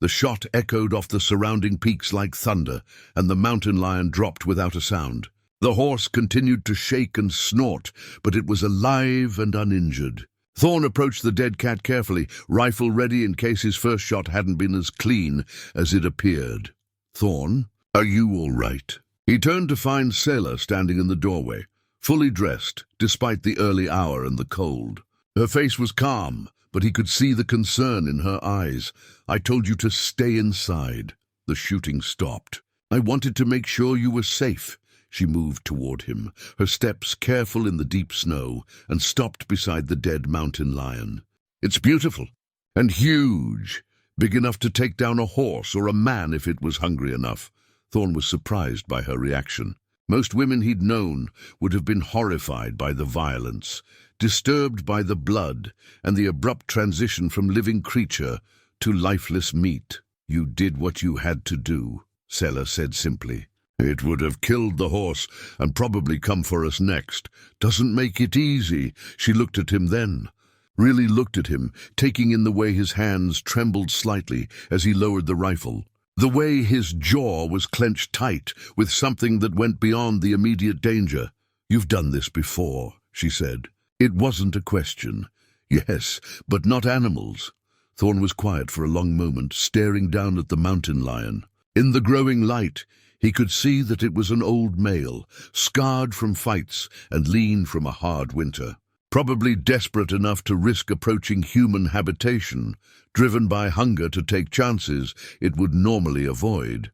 The shot echoed off the surrounding peaks like thunder, and the mountain lion dropped without a sound. The horse continued to shake and snort, but it was alive and uninjured. Thorne approached the dead cat carefully, rifle ready in case his first shot hadn't been as clean as it appeared. "Thorne, are you all right?" He turned to find Sela standing in the doorway, fully dressed, despite the early hour and the cold. Her face was calm, but he could see the concern in her eyes. "I told you to stay inside." The shooting stopped. "I wanted to make sure you were safe." She moved toward him, her steps careful in the deep snow, and stopped beside the dead mountain lion. "It's beautiful and huge, big enough to take down a horse or a man if it was hungry enough." Thorne was surprised by her reaction. Most women he'd known would have been horrified by the violence, disturbed by the blood and the abrupt transition from living creature to lifeless meat. "You did what you had to do," Sela said simply. "It would have killed the horse and probably come for us next. Doesn't make it easy." She looked at him then, really looked at him, taking in the way his hands trembled slightly as he lowered the rifle, the way his jaw was clenched tight with something that went beyond the immediate danger. "You've done this before," she said. It wasn't a question. "Yes, but not animals." Thorne was quiet for a long moment, staring down at the mountain lion. In the growing light, he could see that it was an old male, scarred from fights and lean from a hard winter, probably desperate enough to risk approaching human habitation, driven by hunger to take chances it would normally avoid.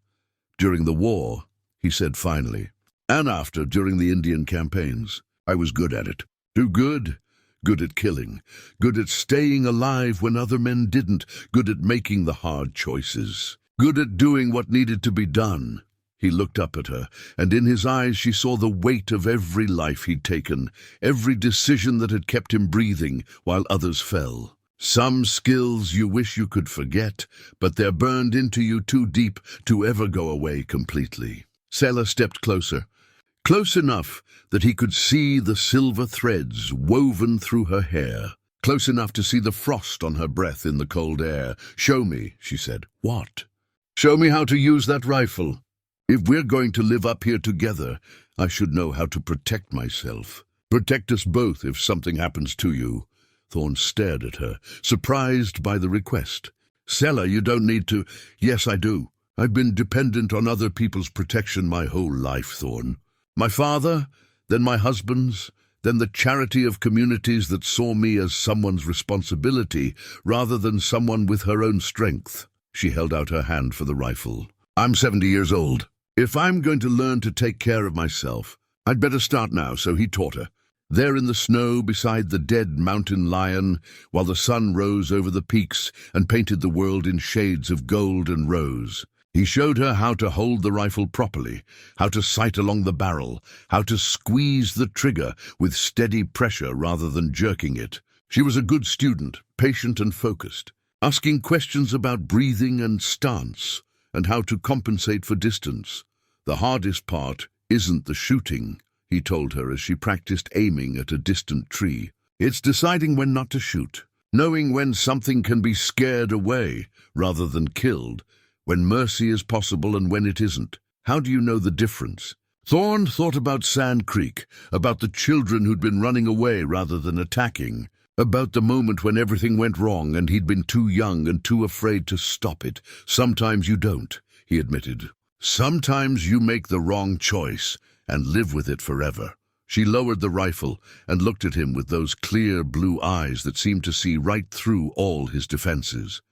During the war, he said finally. And after, during the Indian campaigns. I was good at it. Too good. Good at killing. Good at staying alive when other men didn't. Good at making the hard choices. Good at doing what needed to be done. He looked up at her, and in his eyes she saw the weight of every life he'd taken, every decision that had kept him breathing while others fell. Some skills you wish you could forget, but they're burned into you too deep to ever go away completely. Sela stepped closer. Close enough that he could see the silver threads woven through her hair. Close enough to see the frost on her breath in the cold air. "Show me," she said. "What?" "Show me how to use that rifle. If we're going to live up here together, I should know how to protect myself. Protect us both if something happens to you." Thorne stared at her, surprised by the request. "Sela, you don't need to." "Yes, I do. I've been dependent on other people's protection my whole life, Thorne. My father, then my husband's, then the charity of communities that saw me as someone's responsibility rather than someone with her own strength." She held out her hand for the rifle. "I'm 70 years old. If I'm going to learn to take care of myself, I'd better start now," so he taught her. There in the snow beside the dead mountain lion, while the sun rose over the peaks and painted the world in shades of gold and rose, he showed her how to hold the rifle properly, how to sight along the barrel, how to squeeze the trigger with steady pressure rather than jerking it. She was a good student, patient and focused, asking questions about breathing and stance, and how to compensate for distance. "The hardest part isn't the shooting," he told her as she practiced aiming at a distant tree. "It's deciding when not to shoot, knowing when something can be scared away rather than killed, when mercy is possible and when it isn't. How do you know the difference?" Thorne thought about Sand Creek, about the children who'd been running away rather than attacking, about the moment when everything went wrong and he'd been too young and too afraid to stop it. "Sometimes you don't," he admitted. "Sometimes you make the wrong choice and live with it forever." She lowered the rifle and looked at him with those clear blue eyes that seemed to see right through all his defenses.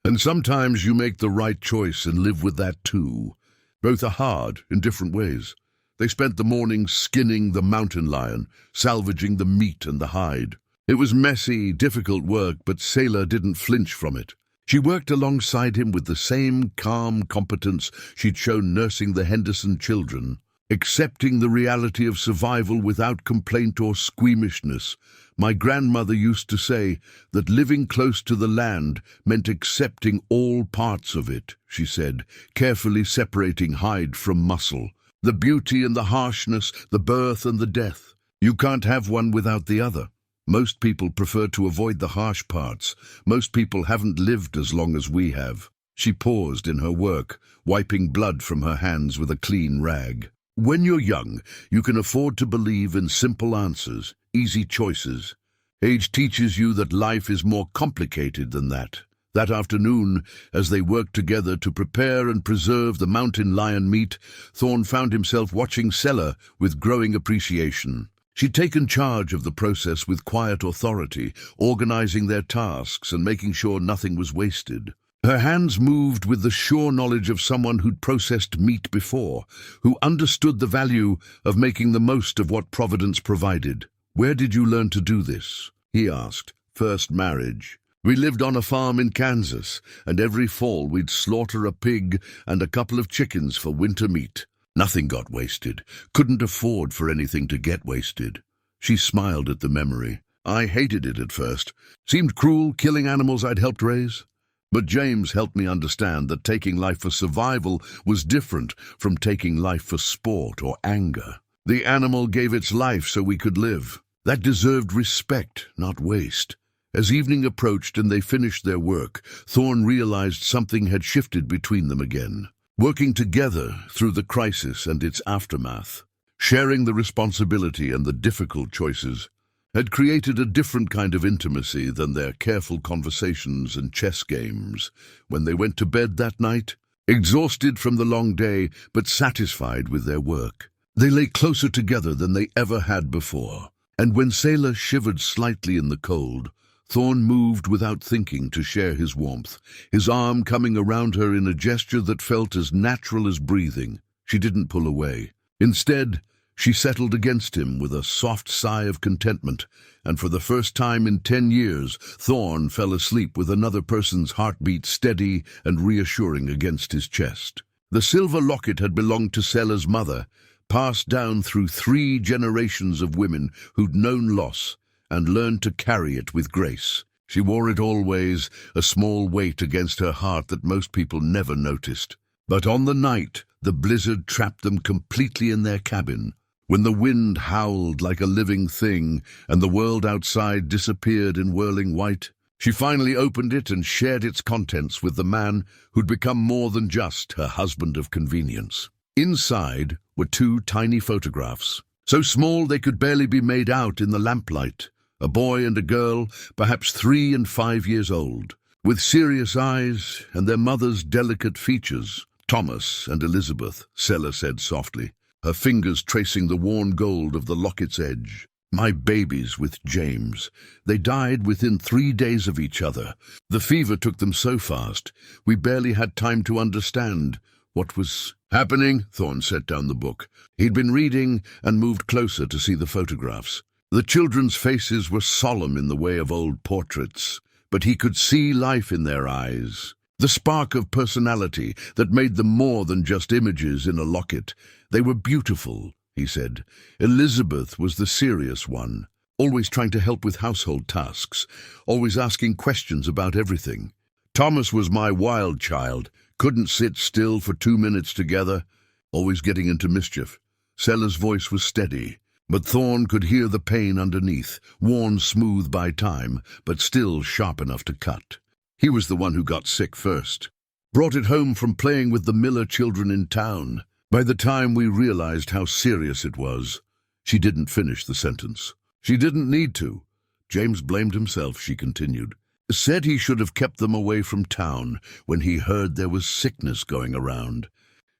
"And sometimes you make the right choice and live with that too. Both are hard in different ways." They spent the morning skinning the mountain lion, salvaging the meat and the hide. It was messy, difficult work, but Sela didn't flinch from it. She worked alongside him with the same calm competence she'd shown nursing the Henderson children, accepting the reality of survival without complaint or squeamishness. "My grandmother used to say that living close to the land meant accepting all parts of it," she said, carefully separating hide from muscle. "The beauty and the harshness, the birth and the death. You can't have one without the other. Most people prefer to avoid the harsh parts. Most people haven't lived as long as we have." She paused in her work, wiping blood from her hands with a clean rag. "When you're young, you can afford to believe in simple answers, easy choices. Age teaches you that life is more complicated than that." That afternoon, as they worked together to prepare and preserve the mountain lion meat, Thorne found himself watching Sela with growing appreciation. She'd taken charge of the process with quiet authority, organizing their tasks and making sure nothing was wasted. Her hands moved with the sure knowledge of someone who'd processed meat before, who understood the value of making the most of what Providence provided. "Where did you learn to do this?" he asked. "First marriage. We lived on a farm in Kansas, and every fall we'd slaughter a pig and a couple of chickens for winter meat. Nothing got wasted. Couldn't afford for anything to get wasted." She smiled at the memory. "I hated it at first. Seemed cruel, killing animals I'd helped raise. But James helped me understand that taking life for survival was different from taking life for sport or anger. The animal gave its life so we could live. That deserved respect, not waste." As evening approached and they finished their work, Thorne realized something had shifted between them again. Working together through the crisis and its aftermath, sharing the responsibility and the difficult choices, had created a different kind of intimacy than their careful conversations and chess games. When they went to bed that night, exhausted from the long day but satisfied with their work, they lay closer together than they ever had before. And when Sela shivered slightly in the cold, Thorne moved without thinking to share his warmth, his arm coming around her in a gesture that felt as natural as breathing. She didn't pull away. Instead, she settled against him with a soft sigh of contentment, and for the first time in 10 years, Thorne fell asleep with another person's heartbeat steady and reassuring against his chest. The silver locket had belonged to Sela's mother, passed down through 3 generations of women who'd known loss and learned to carry it with grace. She wore it always, a small weight against her heart that most people never noticed. But on the night the blizzard trapped them completely in their cabin, when the wind howled like a living thing and the world outside disappeared in whirling white, she finally opened it and shared its contents with the man who'd become more than just her husband of convenience. Inside were 2 tiny photographs, so small they could barely be made out in the lamplight. A boy and a girl, perhaps 3 and 5 years old, with serious eyes and their mother's delicate features. Thomas and Elizabeth, Sela said softly, her fingers tracing the worn gold of the locket's edge. My babies with James. They died within 3 days of each other. The fever took them so fast, we barely had time to understand what was happening. Thorne set down the book. He'd been reading and moved closer to see the photographs. The children's faces were solemn in the way of old portraits, but he could see life in their eyes. The spark of personality that made them more than just images in a locket. They were beautiful, he said. Elizabeth was the serious one, always trying to help with household tasks, always asking questions about everything. Thomas was my wild child, couldn't sit still for 2 minutes together, always getting into mischief. Sela's voice was steady, but Thorne could hear the pain underneath, worn smooth by time, but still sharp enough to cut. He was the one who got sick first. Brought it home from playing with the Miller children in town. By the time we realized how serious it was, she didn't finish the sentence. She didn't need to. James blamed himself, she continued. Said he should have kept them away from town when he heard there was sickness going around.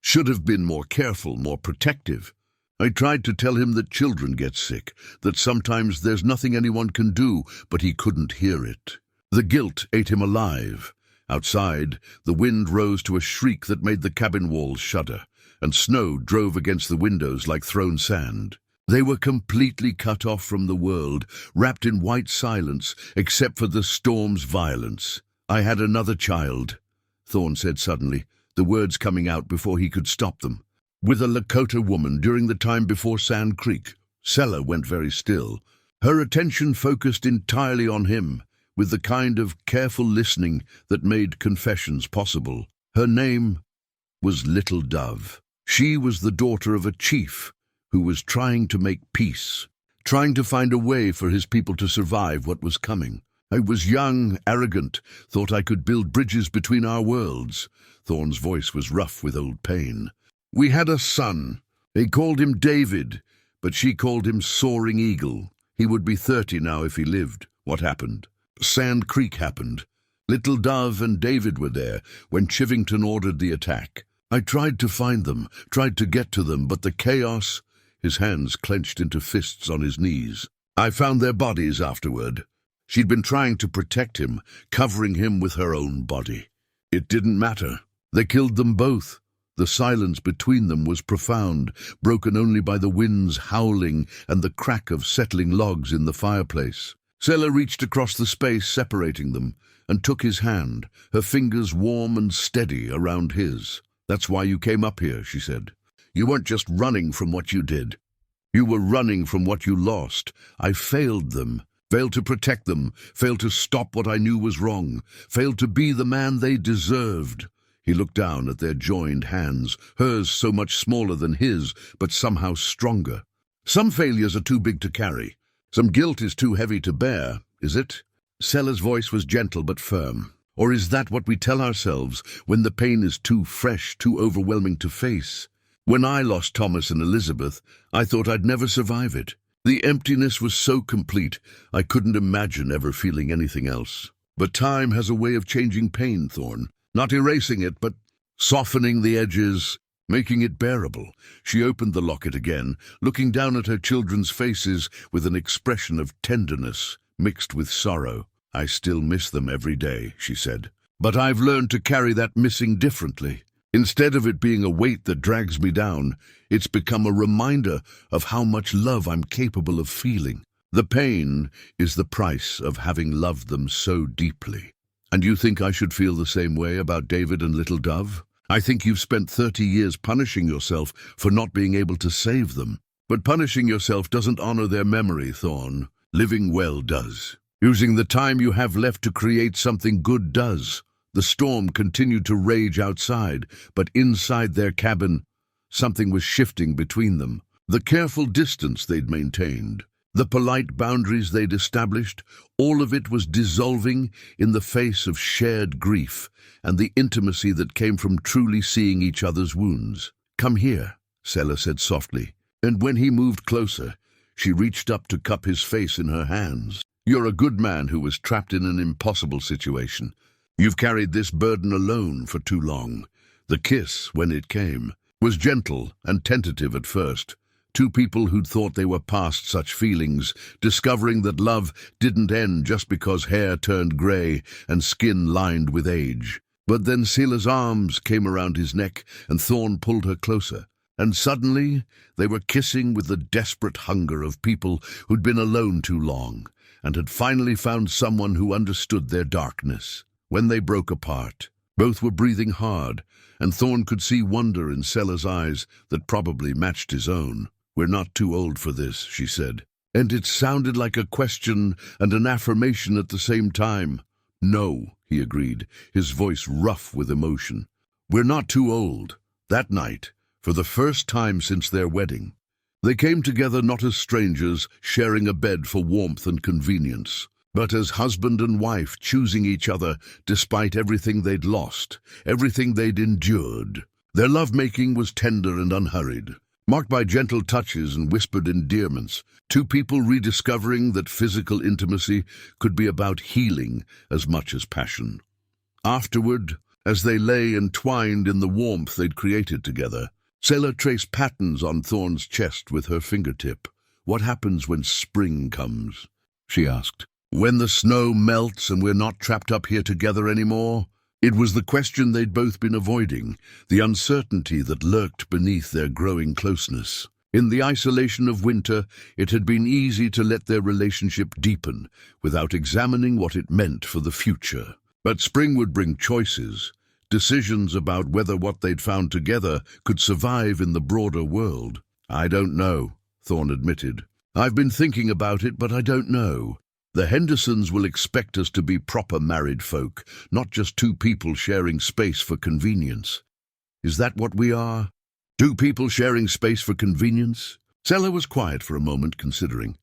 Should have been more careful, more protective. I tried to tell him that children get sick, that sometimes there's nothing anyone can do, but he couldn't hear it. The guilt ate him alive. Outside, the wind rose to a shriek that made the cabin walls shudder, and snow drove against the windows like thrown sand. They were completely cut off from the world, wrapped in white silence, except for the storm's violence. I had another child, Thorne said suddenly, the words coming out before he could stop them. With a Lakota woman during the time before Sand Creek. Sela went very still, her attention focused entirely on him, with the kind of careful listening that made confessions possible. Her name was Little Dove. She was the daughter of a chief who was trying to make peace, trying to find a way for his people to survive what was coming. I was young, arrogant, thought I could build bridges between our worlds. Thorne's voice was rough with old pain. We had a son. They called him David, but she called him Soaring Eagle. He would be 30 now if he lived. What happened? Sand Creek happened. Little Dove and David were there when Chivington ordered the attack. I tried to find them, tried to get to them, but the chaos... His hands clenched into fists on his knees. I found their bodies afterward. She'd been trying to protect him, covering him with her own body. It didn't matter. They killed them both. The silence between them was profound, broken only by the wind's howling and the crack of settling logs in the fireplace. Sela reached across the space separating them and took his hand, her fingers warm and steady around his. That's why you came up here, she said. You weren't just running from what you did. You were running from what you lost. I failed them, failed to protect them, failed to stop what I knew was wrong, failed to be the man they deserved. He looked down at their joined hands, hers so much smaller than his, but somehow stronger. Some failures are too big to carry. Some guilt is too heavy to bear, is it? Sela's voice was gentle but firm. Or is that what we tell ourselves when the pain is too fresh, too overwhelming to face? When I lost Thomas and Elizabeth, I thought I'd never survive it. The emptiness was so complete, I couldn't imagine ever feeling anything else. But time has a way of changing pain, Thorne. Not erasing it, but softening the edges, making it bearable. She opened the locket again, looking down at her children's faces with an expression of tenderness mixed with sorrow. "I still miss them every day," she said. "But I've learned to carry that missing differently. Instead of it being a weight that drags me down, it's become a reminder of how much love I'm capable of feeling. The pain is the price of having loved them so deeply." "And you think I should feel the same way about David and little Dove? I think you've spent 30 years punishing yourself for not being able to save them. But punishing yourself doesn't honor their memory, Thorne. Living well does. Using the time you have left to create something good does." The storm continued to rage outside, but inside their cabin, something was shifting between them. The careful distance they'd maintained, the polite boundaries they'd established, all of it was dissolving in the face of shared grief and the intimacy that came from truly seeing each other's wounds. "Come here," Sela said softly, and when he moved closer, she reached up to cup his face in her hands. "You're a good man who was trapped in an impossible situation. You've carried this burden alone for too long." The kiss, when it came, was gentle and tentative at first. Two people who'd thought they were past such feelings, discovering that love didn't end just because hair turned grey and skin lined with age. But then Sela's arms came around his neck and Thorne pulled her closer. And suddenly they were kissing with the desperate hunger of people who'd been alone too long and had finally found someone who understood their darkness. When they broke apart, both were breathing hard, and Thorne could see wonder in Sela's eyes that probably matched his own. "We're not too old for this," she said. And it sounded like a question and an affirmation at the same time. "No," he agreed, his voice rough with emotion. "We're not too old." That night, for the first time since their wedding, they came together not as strangers sharing a bed for warmth and convenience, but as husband and wife choosing each other despite everything they'd lost, everything they'd endured. Their lovemaking was tender and unhurried, marked by gentle touches and whispered endearments, two people rediscovering that physical intimacy could be about healing as much as passion. Afterward, as they lay entwined in the warmth they'd created together, Sela traced patterns on Thorne's chest with her fingertip. "What happens when spring comes?" she asked. "When the snow melts and we're not trapped up here together anymore?" It was the question they'd both been avoiding, the uncertainty that lurked beneath their growing closeness. In the isolation of winter, it had been easy to let their relationship deepen without examining what it meant for the future. But spring would bring choices, decisions about whether what they'd found together could survive in the broader world. "I don't know," Thorne admitted. "I've been thinking about it, but I don't know. The Hendersons will expect us to be proper married folk, not just two people sharing space for convenience." "Is that what we are? Two people sharing space for convenience?" Sela was quiet for a moment, considering.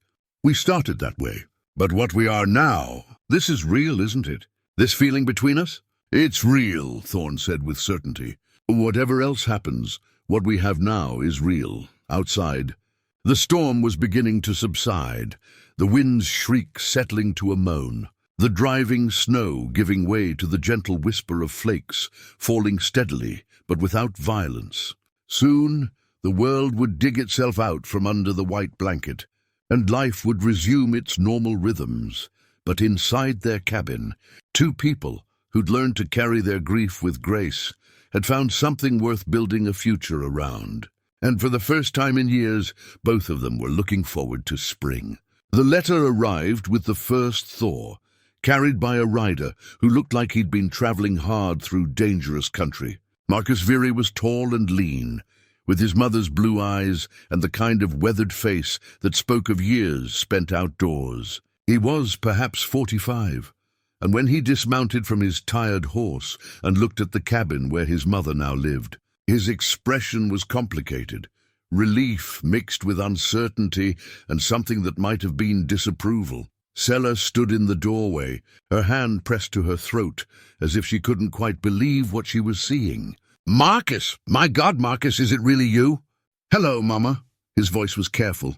"We started that way. But what we are now, this is real, isn't it? This feeling between us?" "It's real," Thorne said with certainty. "Whatever else happens, what we have now is real." Outside, the storm was beginning to subside, the wind's shriek settling to a moan, the driving snow giving way to the gentle whisper of flakes, falling steadily but without violence. Soon, the world would dig itself out from under the white blanket, and life would resume its normal rhythms. But inside their cabin, two people who'd learned to carry their grief with grace had found something worth building a future around. And for the first time in years, both of them were looking forward to spring. The letter arrived with the first thaw, carried by a rider who looked like he'd been traveling hard through dangerous country. Marries Virey was tall and lean, with his mother's blue eyes and the kind of weathered face that spoke of years spent outdoors. He was perhaps 45, and when he dismounted from his tired horse and looked at the cabin where his mother now lived, his expression was complicated, relief mixed with uncertainty and something that might have been disapproval. Sela stood in the doorway, her hand pressed to her throat, as if she couldn't quite believe what she was seeing. "Marcus! My God, Marcus, is it really you?" "Hello, Mama." His voice was careful,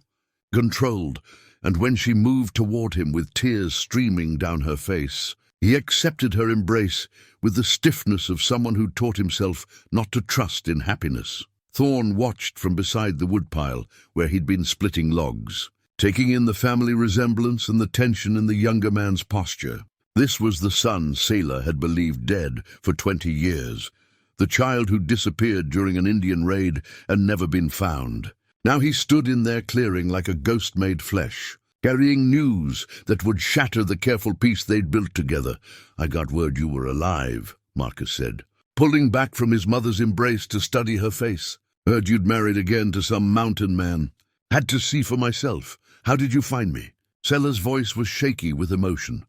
controlled, and when she moved toward him with tears streaming down her face, he accepted her embrace with the stiffness of someone who taught himself not to trust in happiness. Thorne watched from beside the woodpile where he'd been splitting logs, taking in the family resemblance and the tension in the younger man's posture. This was the son Sela had believed dead for 20 years, the child who disappeared during an Indian raid and never been found. Now he stood in their clearing like a ghost made flesh, carrying news that would shatter the careful peace they'd built together. "I got word you were alive," Marcus said, pulling back from his mother's embrace to study her face. "Heard you'd married again to some mountain man. Had to see for myself. How did you find me?" Sela's voice was shaky with emotion,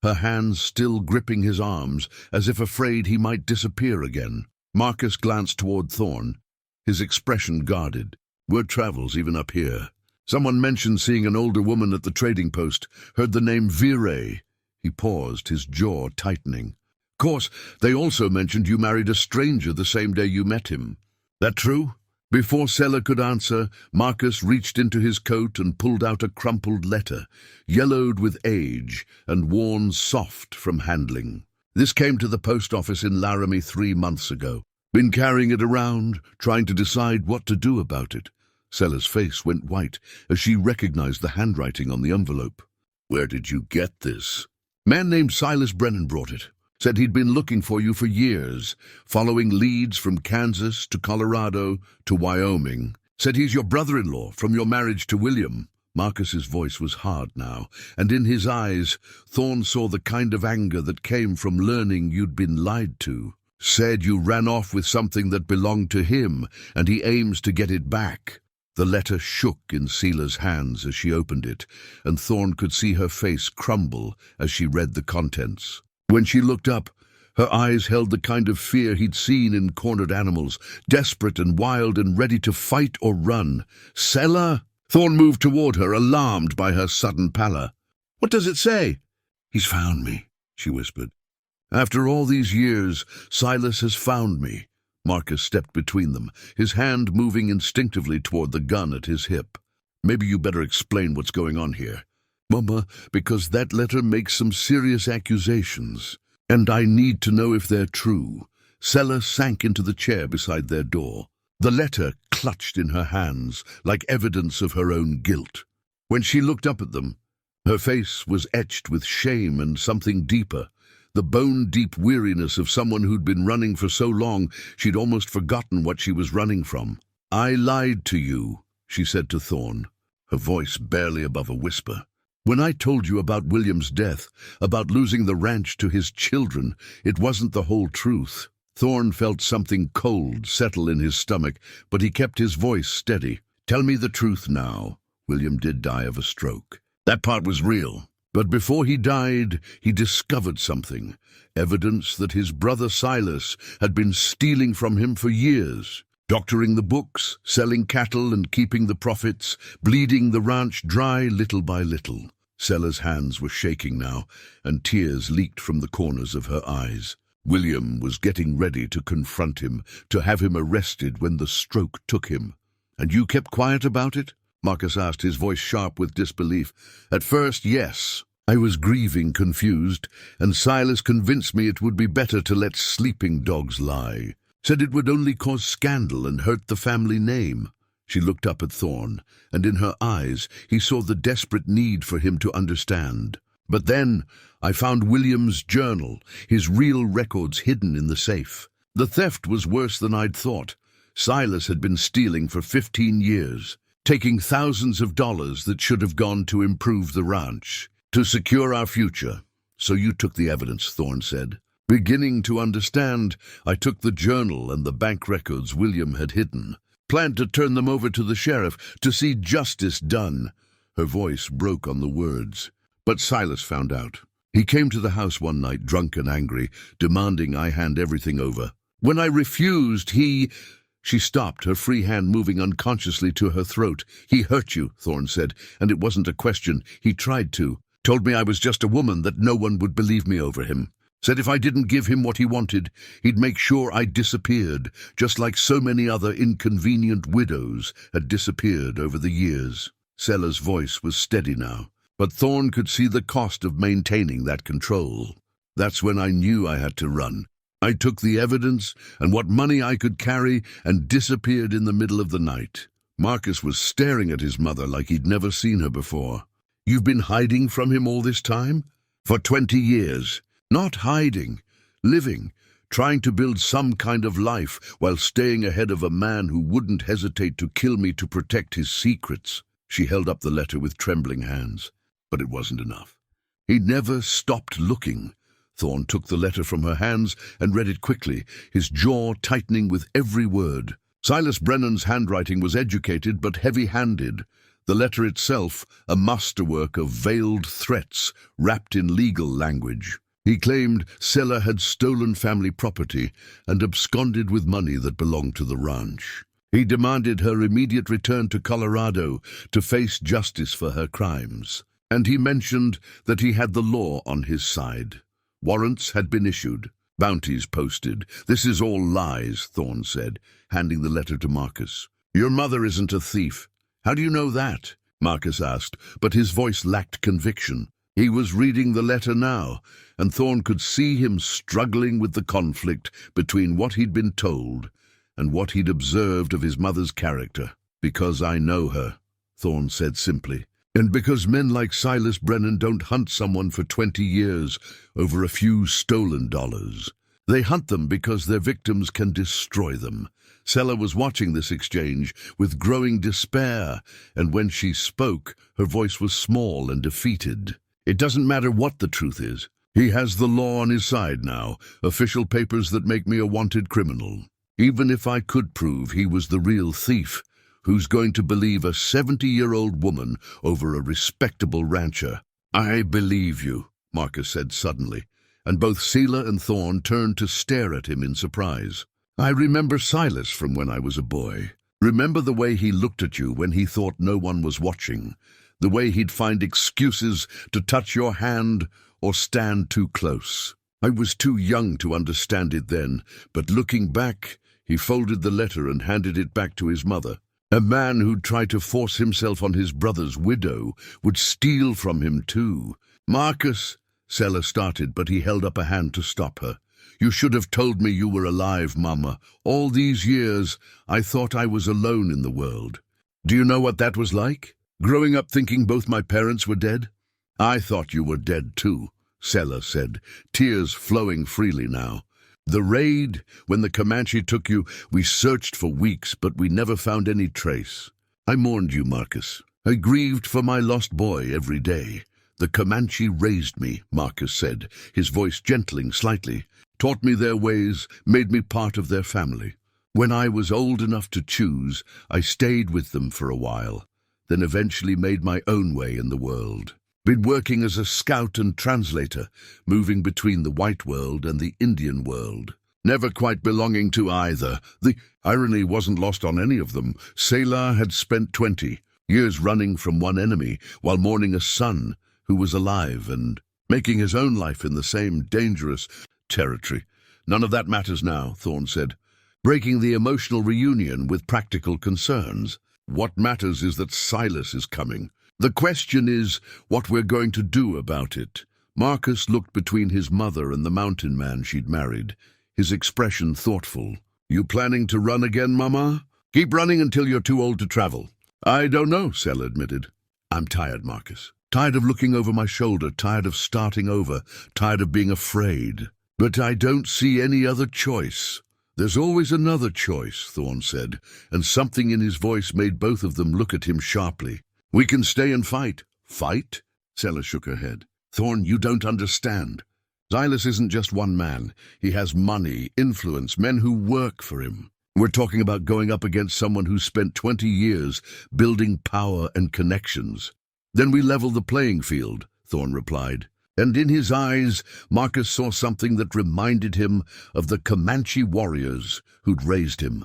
her hands still gripping his arms, as if afraid he might disappear again. Marcus glanced toward Thorne, his expression guarded. "Word travels even up here. Someone mentioned seeing an older woman at the trading post, heard the name Virey." He paused, his jaw tightening. "Of course, they also mentioned you married a stranger the same day you met him. That true?" Before Sela could answer, Marcus reached into his coat and pulled out a crumpled letter, yellowed with age and worn soft from handling. "This came to the post office in Laramie 3 months ago. Been carrying it around, trying to decide what to do about it." Sela's face went white as she recognized the handwriting on the envelope. "Where did you get this?" "Man named Silas Brennan brought it. Said he'd been looking for you for years, following leads from Kansas to Colorado to Wyoming. Said he's your brother-in-law from your marriage to William." Marcus's voice was hard now, and in his eyes, Thorne saw the kind of anger that came from learning you'd been lied to. "Said you ran off with something that belonged to him, and he aims to get it back." The letter shook in Sela's hands as she opened it, and Thorne could see her face crumble as she read the contents. When she looked up, her eyes held the kind of fear he'd seen in cornered animals, desperate and wild and ready to fight or run. "Sela?" Thorne moved toward her, alarmed by her sudden pallor. "What does it say?" "He's found me," she whispered. "After all these years, Silas has found me." Marcus stepped between them, his hand moving instinctively toward the gun at his hip. "Maybe you better explain what's going on here, Mama, because that letter makes some serious accusations, and I need to know if they're true." Sela sank into the chair beside their door, the letter clutched in her hands like evidence of her own guilt. When she looked up at them, her face was etched with shame and something deeper, the bone-deep weariness of someone who'd been running for so long she'd almost forgotten what she was running from. "I lied to you," she said to Thorne, her voice barely above a whisper. "When I told you about William's death, about losing the ranch to his children, it wasn't the whole truth." Thorne felt something cold settle in his stomach, but he kept his voice steady. "Tell me the truth now. William did die of a stroke. That part was real. But before he died, he discovered something, evidence that his brother Silas had been stealing from him for years, doctoring the books, selling cattle and keeping the profits, bleeding the ranch dry little by little." Sela's hands were shaking now, and tears leaked from the corners of her eyes. "William was getting ready to confront him, to have him arrested when the stroke took him. And you kept quiet about it?" Marcus asked, his voice sharp with disbelief. "At first, yes. I was grieving, confused, and Silas convinced me it would be better to let sleeping dogs lie. Said it would only cause scandal and hurt the family name." She looked up at Thorne, and in her eyes he saw the desperate need for him to understand. "But then I found William's journal, his real records hidden in the safe. The theft was worse than I'd thought. Silas had been stealing for 15 years, taking thousands of dollars that should have gone to improve the ranch, to secure our future. So you took the evidence," Thorne said. "Beginning to understand, I took the journal and the bank records William had hidden. Planned to turn them over to the sheriff to see justice done." Her voice broke on the words. "But Silas found out. He came to the house one night, drunk and angry, demanding I hand everything over. When I refused, he—" She stopped, her free hand moving unconsciously to her throat. "He hurt you," Thorne said, "and it wasn't a question. He tried to. Told me I was just a woman, that no one would believe me over him. Said if I didn't give him what he wanted, he'd make sure I disappeared, just like so many other inconvenient widows had disappeared over the years." Sela's voice was steady now, but Thorne could see the cost of maintaining that control. "That's when I knew I had to run. I took the evidence and what money I could carry and disappeared in the middle of the night." Marcus was staring at his mother like he'd never seen her before. "You've been hiding from him all this time?" For 20 years. Not hiding. Living. Trying to build some kind of life while staying ahead of a man who wouldn't hesitate to kill me to protect his secrets. She held up the letter with trembling hands. But it wasn't enough. He never stopped looking. Thorne took the letter from her hands and read it quickly, his jaw tightening with every word. Silas Brennan's handwriting was educated but heavy-handed. The letter itself, a masterwork of veiled threats wrapped in legal language. He claimed Sela had stolen family property and absconded with money that belonged to the ranch. He demanded her immediate return to Colorado to face justice for her crimes. And he mentioned that he had the law on his side. Warrants had been issued, bounties posted. "This is all lies," Thorne said, handing the letter to Marcus. "Your mother isn't a thief." "How do you know that?" Marcus asked, but his voice lacked conviction. He was reading the letter now, and Thorne could see him struggling with the conflict between what he'd been told and what he'd observed of his mother's character. "Because I know her," Thorne said simply. "And because men like Silas Brennan don't hunt someone for 20 years over a few stolen dollars. They hunt them because their victims can destroy them." Sela was watching this exchange with growing despair, and when she spoke, her voice was small and defeated. "It doesn't matter what the truth is. He has the law on his side now, official papers that make me a wanted criminal. Even if I could prove he was the real thief, who's going to believe a 70-year-old woman over a respectable rancher?" "I believe you," Marcus said suddenly, and both Sela and Thorne turned to stare at him in surprise. "I remember Silas from when I was a boy. Remember the way he looked at you when he thought no one was watching, the way he'd find excuses to touch your hand or stand too close. I was too young to understand it then, but looking back, he folded the letter and handed it back to his mother. A man who'd try to force himself on his brother's widow would steal from him too." "Marcus," Sela started, but he held up a hand to stop her. "You should have told me you were alive, Mama. All these years, I thought I was alone in the world. Do you know what that was like? Growing up thinking both my parents were dead?" "I thought you were dead too," Sela said, tears flowing freely now. "The raid, when the Comanche took you, we searched for weeks, but we never found any trace. I mourned you, Marcus. I grieved for my lost boy every day. The Comanche raised me," Marcus said, his voice gentling slightly, "taught me their ways, made me part of their family. When I was old enough to choose, I stayed with them for a while, then eventually made my own way in the world. Been working as a scout and translator, moving between the white world and the Indian world. Never quite belonging to either. The irony wasn't lost on any of them. Sela had spent 20 years running from one enemy while mourning a son who was alive and making his own life in the same dangerous territory. None of that matters now, Thorne said, breaking the emotional reunion with practical concerns. What matters is that Silas is coming. The question is what we're going to do about it. Marcus looked between his mother and the mountain man she'd married, his expression thoughtful. "You planning to run again, Mama? Keep running until you're too old to travel." "I don't know," Sela admitted. "I'm tired, Marcus. Tired of looking over my shoulder, tired of starting over, tired of being afraid. But I don't see any other choice." "There's always another choice," Thorne said, and something in his voice made both of them look at him sharply. "We can stay and fight." "Fight?" Sela shook her head. "Thorne, you don't understand. Silas isn't just one man. He has money, influence, men who work for him. We're talking about going up against someone who's spent 20 years building power and connections." "Then we level the playing field," Thorne replied. And in his eyes, Marcus saw something that reminded him of the Comanche warriors who'd raised him.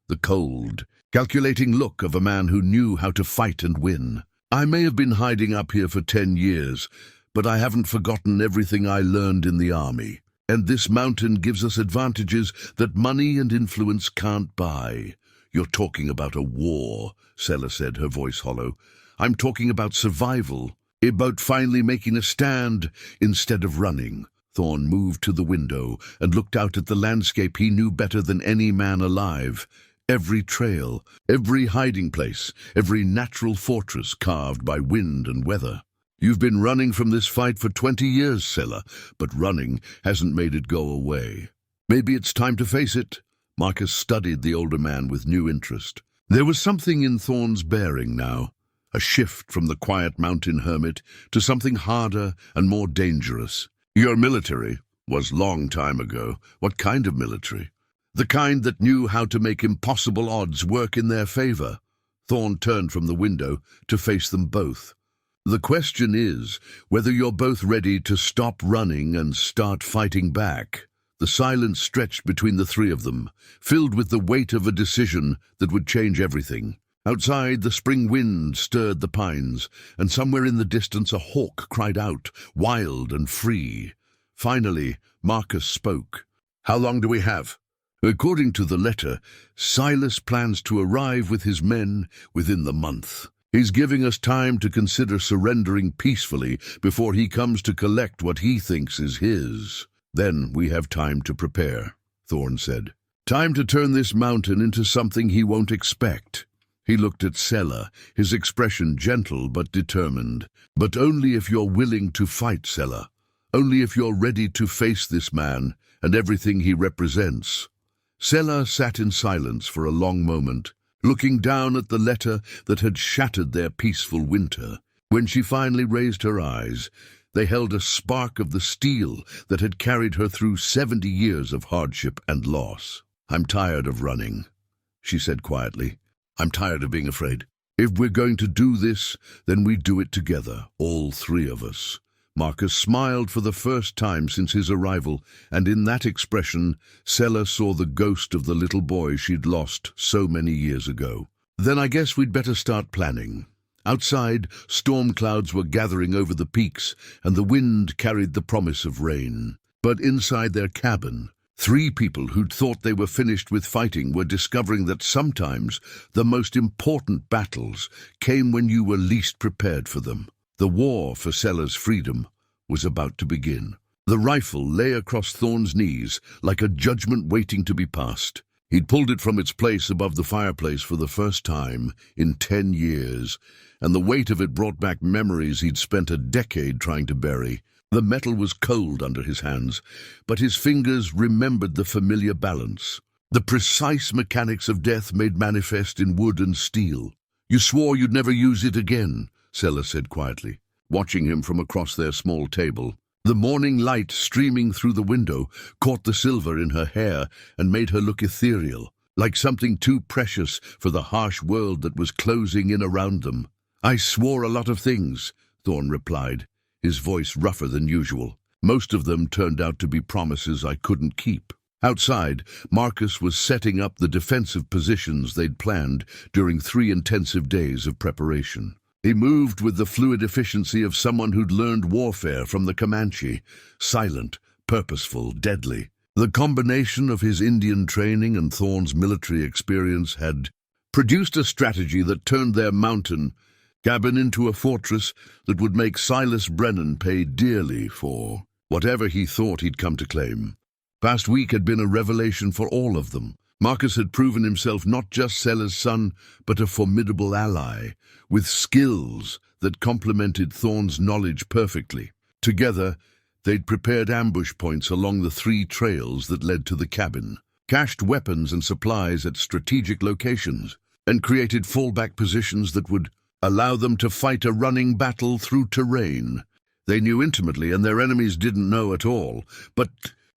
The cold, calculating look of a man who knew how to fight and win. "I may have been hiding up here for 10 years, but I haven't forgotten everything I learned in the army. And this mountain gives us advantages that money and influence can't buy." "You're talking about a war," Sela said, her voice hollow. "I'm talking about survival, about finally making a stand instead of running." Thorne moved to the window and looked out at the landscape he knew better than any man alive. Every trail, every hiding place, every natural fortress carved by wind and weather. You've been running from this fight for 20 years, Sela, but running hasn't made it go away. Maybe it's time to face it." Marcus studied the older man with new interest. There was something in Thorne's bearing now, a shift from the quiet mountain hermit to something harder and more dangerous. "Your military was long time ago. What kind of military?" "The kind that knew how to make impossible odds work in their favor." Thorne turned from the window to face them both. "The question is whether you're both ready to stop running and start fighting back." The silence stretched between the three of them, filled with the weight of a decision that would change everything. Outside, the spring wind stirred the pines, and somewhere in the distance a hawk cried out, wild and free. Finally, Marcus spoke. "How long do we have?" "According to the letter, Silas plans to arrive with his men within the month. He's giving us time to consider surrendering peacefully before he comes to collect what he thinks is his. Then we have time to prepare," Thorne said. "Time to turn this mountain into something he won't expect." He looked at Sela, his expression gentle but determined. "But only if you're willing to fight, Sela. Only if you're ready to face this man and everything he represents." Sela sat in silence for a long moment, looking down at the letter that had shattered their peaceful winter. When she finally raised her eyes, they held a spark of the steel that had carried her through 70 years of hardship and loss. "I'm tired of running," she said quietly. "I'm tired of being afraid. If we're going to do this, then we do it together, all three of us." Marcus smiled for the first time since his arrival, and in that expression, Sela saw the ghost of the little boy she'd lost so many years ago. "Then I guess we'd better start planning." Outside, storm clouds were gathering over the peaks, and the wind carried the promise of rain. But inside their cabin, three people who'd thought they were finished with fighting were discovering that sometimes the most important battles came when you were least prepared for them. The war for Sela's freedom was about to begin. The rifle lay across Thorne's knees like a judgment waiting to be passed. He'd pulled it from its place above the fireplace for the first time in 10 years, and the weight of it brought back memories he'd spent a decade trying to bury. The metal was cold under his hands, but his fingers remembered the familiar balance, the precise mechanics of death made manifest in wood and steel. "You swore you'd never use it again," Sela said quietly, watching him from across their small table. The morning light streaming through the window caught the silver in her hair and made her look ethereal, like something too precious for the harsh world that was closing in around them. "I swore a lot of things," Thorne replied, his voice rougher than usual. "Most of them turned out to be promises I couldn't keep." Outside, Marcus was setting up the defensive positions they'd planned during 3 intensive days of preparation. He moved with the fluid efficiency of someone who'd learned warfare from the Comanche, silent, purposeful, deadly. The combination of his Indian training and Thorne's military experience had produced a strategy that turned their mountain cabin into a fortress that would make Silas Brennan pay dearly for whatever he thought he'd come to claim. Past week had been a revelation for all of them. Marcus had proven himself not just Sela's son, but a formidable ally, with skills that complemented Thorne's knowledge perfectly. Together, they'd prepared ambush points along the 3 trails that led to the cabin, cached weapons and supplies at strategic locations, and created fallback positions that would allow them to fight a running battle through terrain they knew intimately and their enemies didn't know at all. But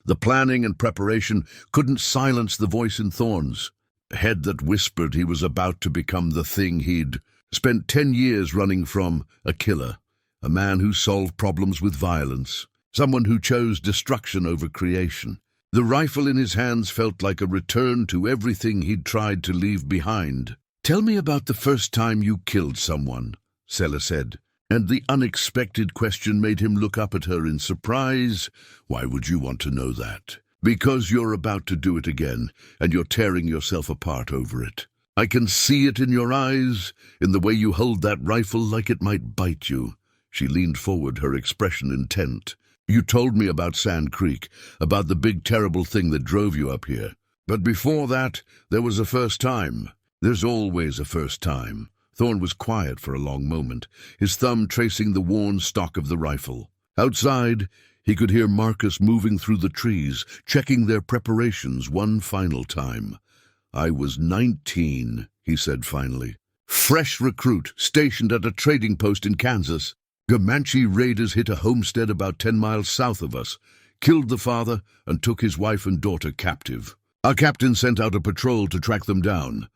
the planning and preparation couldn't silence the voice in Thorne's head that whispered he was about to become the thing he'd spent 10 years running from: a killer, a man who solved problems with violence, someone who chose destruction over creation. The rifle in his hands felt like a return to everything he'd tried to leave behind. "Tell me about the first time you killed someone," Sela said, and the unexpected question made him look up at her in surprise. "Why would you want to know that?" "Because you're about to do it again, and you're tearing yourself apart over it. I can see it in your eyes, in the way you hold that rifle like it might bite you." She leaned forward, her expression intent. "You told me about Sand Creek, about the big terrible thing that drove you up here. But before that, there was a first time. There's always a first time. Thorne was quiet for a long moment, his thumb tracing the worn stock of the rifle. Outside, he could hear Marcus moving through the trees, checking their preparations one final time. "I was 19, he said finally. "Fresh recruit, stationed at a trading post in Kansas. Comanche raiders hit a homestead about 10 miles south of us, killed the father, and took his wife and daughter captive. Our captain sent out a patrol to track them down.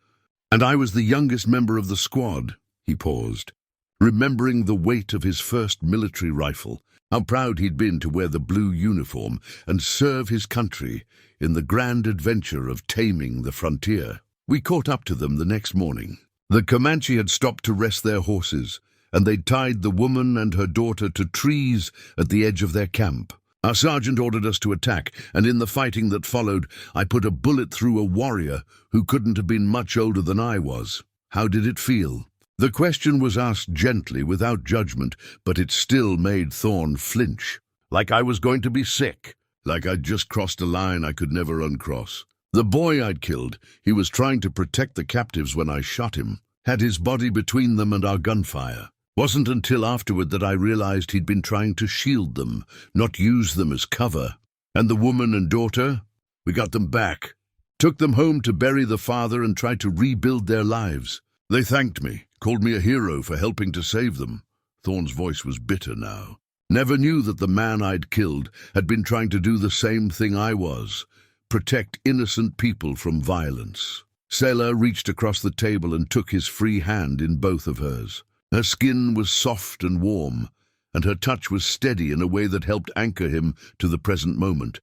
And I was the youngest member of the squad." He paused, remembering the weight of his first military rifle, how proud he'd been to wear the blue uniform and serve his country in the grand adventure of taming the frontier. We caught up to them the next morning. The Comanche had stopped to rest their horses, and they'd tied the woman and her daughter to trees at the edge of their camp. Our sergeant ordered us to attack, and in the fighting that followed, I put a bullet through a warrior who couldn't have been much older than I was. How did it feel? The question was asked gently, without judgment, but it still made Thorne flinch. Like I was going to be sick. Like I'd just crossed a line I could never uncross. The boy I'd killed, he was trying to protect the captives when I shot him. Had his body between them and our gunfire. Wasn't until afterward that I realized he'd been trying to shield them, not use them as cover. And the woman and daughter? We got them back. Took them home to bury the father and tried to rebuild their lives. They thanked me, called me a hero for helping to save them. Thorne's voice was bitter now. Never knew that the man I'd killed had been trying to do the same thing I was. Protect innocent people from violence. Sela reached across the table and took his free hand in both of hers. Her skin was soft and warm, and her touch was steady in a way that helped anchor him to the present moment.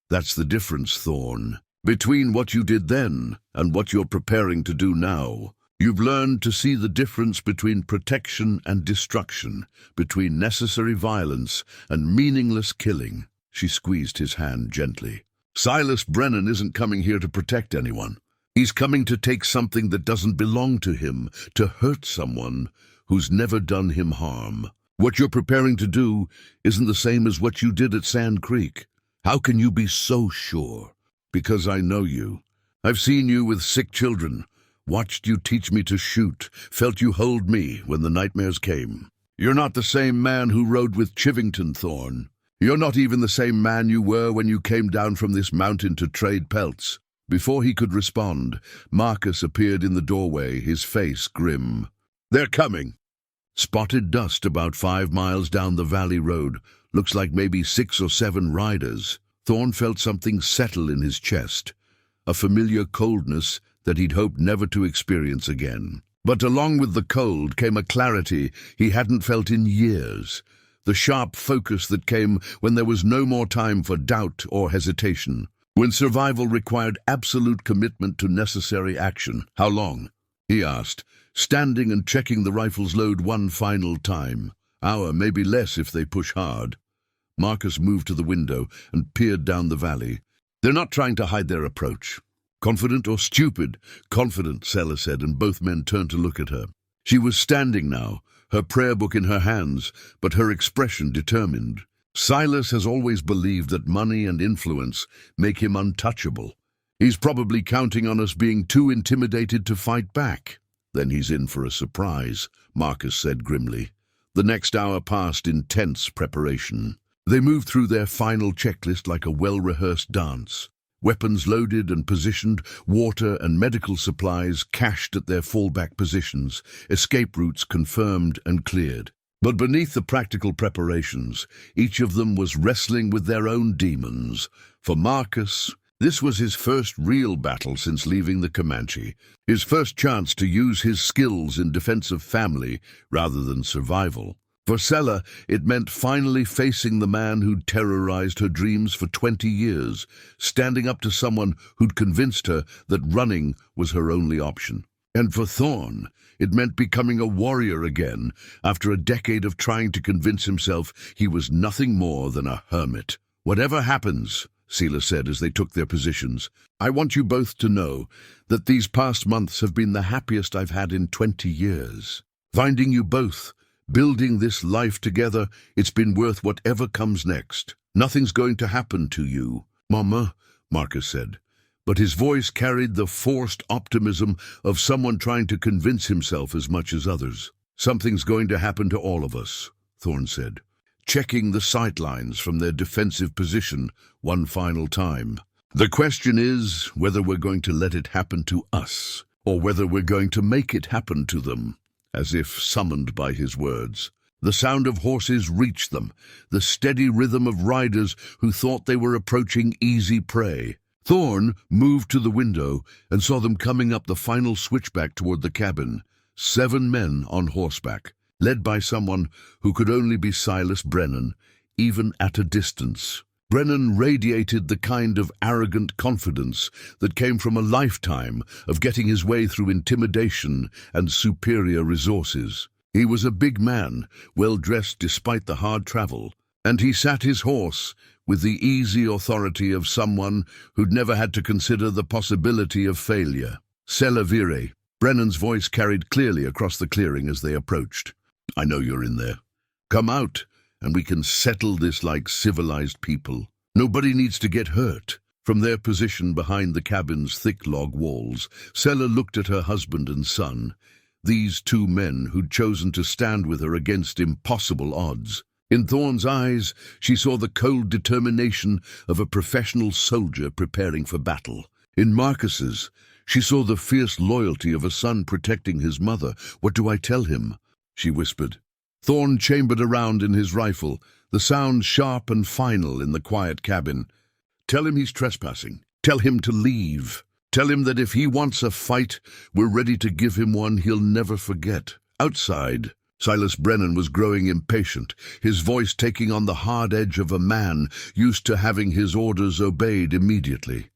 That's the difference, Thorne, between what you did then and what you're preparing to do now. You've learned to see the difference between protection and destruction, between necessary violence and meaningless killing. She squeezed his hand gently. Silas Brennan isn't coming here to protect anyone. He's coming to take something that doesn't belong to him, to hurt someone who's never done him harm. What you're preparing to do isn't the same as what you did at Sand Creek. How can you be so sure? Because I know you. I've seen you with sick children. Watched you teach me to shoot, felt you hold me when the nightmares came. You're not the same man who rode with Chivington, Thorne. You're not even the same man you were when you came down from this mountain to trade pelts. Before he could respond, Marcus appeared in the doorway, his face grim. They're coming. Spotted dust about 5 miles down the valley road. Looks like maybe 6 or 7 riders. Thorne felt something settle in his chest. A familiar coldness that he'd hoped never to experience again. But along with the cold came a clarity he hadn't felt in years. The sharp focus that came when there was no more time for doubt or hesitation. When survival required absolute commitment to necessary action. How long? He asked, standing and checking the rifle's load one final time. Hour, maybe less if they push hard. Marcus moved to the window and peered down the valley. They're not trying to hide their approach. Confident or stupid? Confident, Sela said, and both men turned to look at her. She was standing now, her prayer book in her hands, but her expression determined. Silas has always believed that money and influence make him untouchable. He's probably counting on us being too intimidated to fight back. Then he's in for a surprise, Marcus said grimly. The next hour passed in tense preparation. They moved through their final checklist like a well-rehearsed dance. Weapons loaded and positioned, water and medical supplies cached at their fallback positions, escape routes confirmed and cleared. But beneath the practical preparations, each of them was wrestling with their own demons. For Marcus, this was his first real battle since leaving the Comanche, his first chance to use his skills in defense of family rather than survival. For Sela, it meant finally facing the man who'd terrorized her dreams for 20 years, standing up to someone who'd convinced her that running was her only option. And for Thorne, it meant becoming a warrior again, after a decade of trying to convince himself he was nothing more than a hermit. Whatever happens, Sela said as they took their positions, I want you both to know that these past months have been the happiest I've had in 20 years. Finding you both, building this life together, it's been worth whatever comes next. Nothing's going to happen to you, Mama, Marcus said, but his voice carried the forced optimism of someone trying to convince himself as much as others. "Something's going to happen to all of us," Thorne said, checking the sightlines from their defensive position one final time. "The question is whether we're going to let it happen to us, or whether we're going to make it happen to them," as if summoned by his words. The sound of horses reached them, the steady rhythm of riders who thought they were approaching easy prey. Thorne moved to the window and saw them coming up the final switchback toward the cabin. 7 men on horseback, led by someone who could only be Silas Brennan, even at a distance. Brennan radiated the kind of arrogant confidence that came from a lifetime of getting his way through intimidation and superior resources. He was a big man, well-dressed despite the hard travel, and he sat his horse with the easy authority of someone who'd never had to consider the possibility of failure. "Sela Virey." Brennan's voice carried clearly across the clearing as they approached. "I know you're in there. Come out, and we can settle this like civilized people. Nobody needs to get hurt." From their position behind the cabin's thick log walls, Sela looked at her husband and son, these 2 men who'd chosen to stand with her against impossible odds. In Thorne's eyes, she saw the cold determination of a professional soldier preparing for battle. In Marcus's, she saw the fierce loyalty of a son protecting his mother. "What do I tell him?" she whispered. Thorne chambered around in his rifle, the sound sharp and final in the quiet cabin. "Tell him he's trespassing. Tell him to leave. Tell him that if he wants a fight, we're ready to give him one he'll never forget." Outside, Silas Brennan was growing impatient, his voice taking on the hard edge of a man used to having his orders obeyed immediately.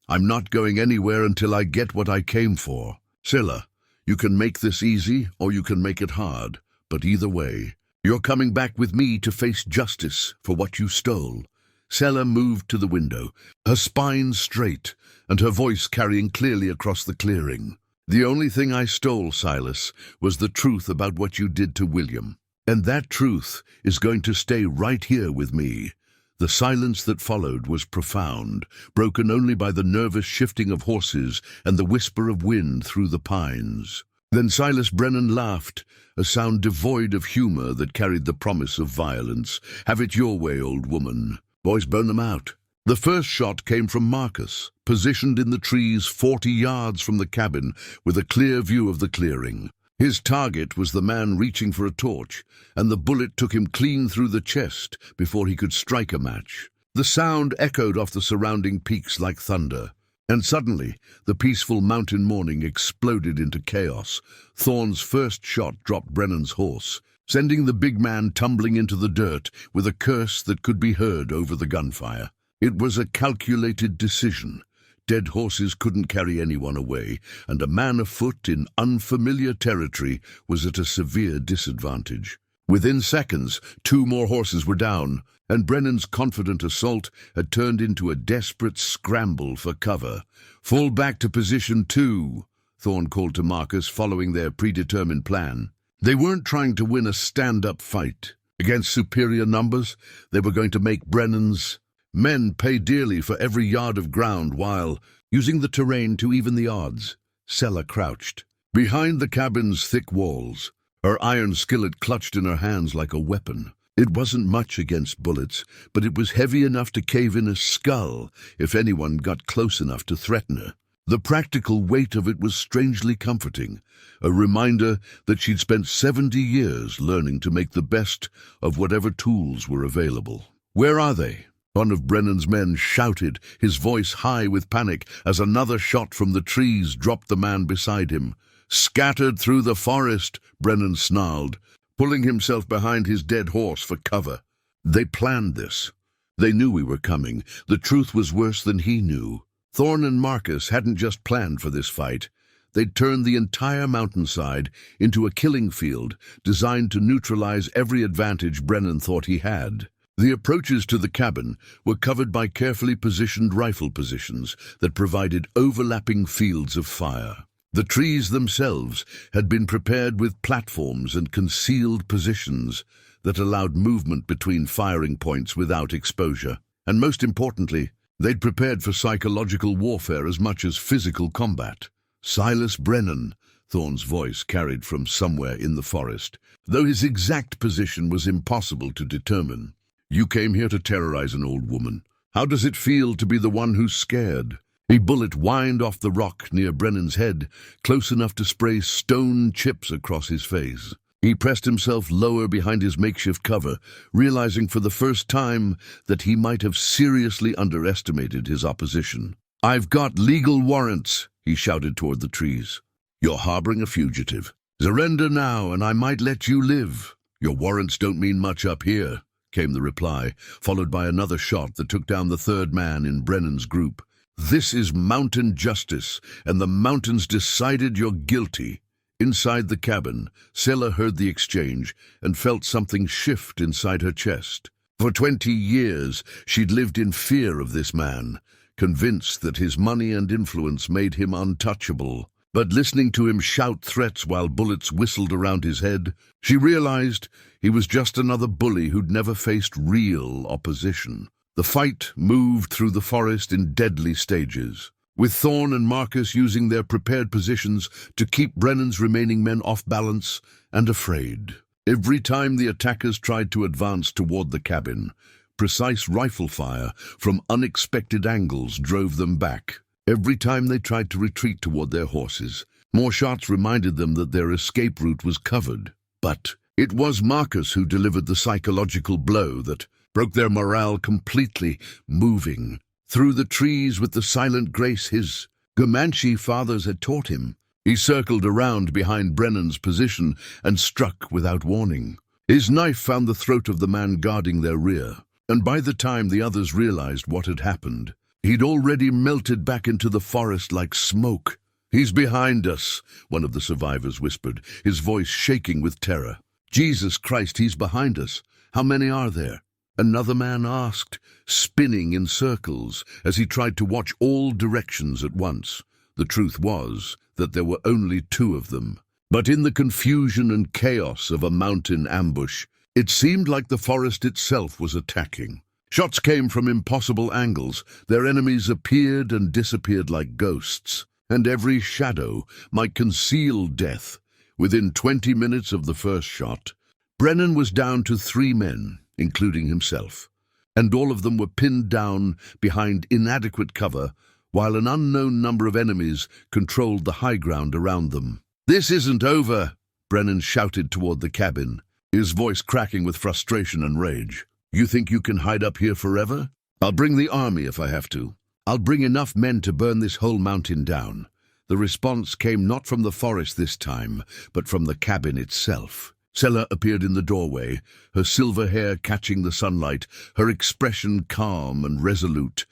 "I'm not going anywhere until I get what I came for. Sela, you can make this easy or you can make it hard, but either way, you're coming back with me to face justice for what you stole." Sela moved to the window, her spine straight and her voice carrying clearly across the clearing. "The only thing I stole, Silas, was the truth about what you did to William. And that truth is going to stay right here with me." The silence that followed was profound, broken only by the nervous shifting of horses and the whisper of wind through the pines. Then Silas Brennan laughed, a sound devoid of humor that carried the promise of violence. "Have it your way, old woman. Boys, burn them out." The first shot came from Marcus, positioned in the trees 40 yards from the cabin with a clear view of the clearing. His target was the man reaching for a torch, and the bullet took him clean through the chest before he could strike a match. The sound echoed off the surrounding peaks like thunder, and suddenly the peaceful mountain morning exploded into chaos. Thorne's first shot dropped Brennan's horse, sending the big man tumbling into the dirt with a curse that could be heard over the gunfire. It was a calculated decision. Dead horses couldn't carry anyone away, and a man afoot in unfamiliar territory was at a severe disadvantage. Within seconds, 2 more horses were down, and Brennan's confident assault had turned into a desperate scramble for cover. "Fall back to position 2, Thorne called to Marcus, following their predetermined plan. They weren't trying to win a stand-up fight. Against superior numbers, they were going to make Brennan's men pay dearly for every yard of ground while using the terrain to even the odds. Sela crouched behind the cabin's thick walls, her iron skillet clutched in her hands like a weapon. It wasn't much against bullets, but it was heavy enough to cave in a skull if anyone got close enough to threaten her. The practical weight of it was strangely comforting, a reminder that she'd spent 70 years learning to make the best of whatever tools were available. "Where are they?" One of Brennan's men shouted, his voice high with panic, as another shot from the trees dropped the man beside him. "Scattered through the forest," Brennan snarled, pulling himself behind his dead horse for cover. They planned this. They knew we were coming. The truth was worse than he knew. Thorne and Marcus hadn't just planned for this fight. They'd turned the entire mountainside into a killing field designed to neutralize every advantage Brennan thought he had. The approaches to the cabin were covered by carefully positioned rifle positions that provided overlapping fields of fire. The trees themselves had been prepared with platforms and concealed positions that allowed movement between firing points without exposure. And most importantly, They'd prepared for psychological warfare as much as physical combat. Silas Brennan, Thorne's voice carried from somewhere in the forest, though his exact position was impossible to determine. You came here to terrorize an old woman. How does it feel to be the one who's scared? A bullet whined off the rock near Brennan's head, close enough to spray stone chips across his face. He pressed himself lower behind his makeshift cover, realizing for the first time that he might have seriously underestimated his opposition. "I've got legal warrants," he shouted toward the trees. "You're harboring a fugitive. Surrender now, and I might let you live." "Your warrants don't mean much up here," came the reply, followed by another shot that took down the third man in Brennan's group. "This is mountain justice, and the mountains decided you're guilty." Inside the cabin, Sela heard the exchange and felt something shift inside her chest. For 20 years, she'd lived in fear of this man, convinced that his money and influence made him untouchable. But listening to him shout threats while bullets whistled around his head, she realized he was just another bully who'd never faced real opposition. The fight moved through the forest in deadly stages, with Thorne and Marcus using their prepared positions to keep Brennan's remaining men off balance and afraid. Every time the attackers tried to advance toward the cabin, precise rifle fire from unexpected angles drove them back. Every time they tried to retreat toward their horses, more shots reminded them that their escape route was covered. But it was Marcus who delivered the psychological blow that broke their morale completely, moving through the trees with the silent grace his Comanche fathers had taught him. He circled around behind Brennan's position and struck without warning. His knife found the throat of the man guarding their rear, and by the time the others realized what had happened, he'd already melted back into the forest like smoke. "He's behind us," one of the survivors whispered, his voice shaking with terror. "Jesus Christ, he's behind us. How many are there?" Another man asked, spinning in circles as he tried to watch all directions at once. The truth was that there were only 2 of them. But in the confusion and chaos of a mountain ambush, it seemed like the forest itself was attacking. Shots came from impossible angles. Their enemies appeared and disappeared like ghosts, and every shadow might conceal death. Within 20 minutes of the first shot, Brennan was down to 3 men, including himself, and all of them were pinned down behind inadequate cover, while an unknown number of enemies controlled the high ground around them. "This isn't over," Brennan shouted toward the cabin, his voice cracking with frustration and rage. "You think you can hide up here forever? I'll bring the army if I have to. I'll bring enough men to burn this whole mountain down." The response came not from the forest this time, but from the cabin itself. Sela appeared in the doorway, her silver hair catching the sunlight, her expression calm and resolute.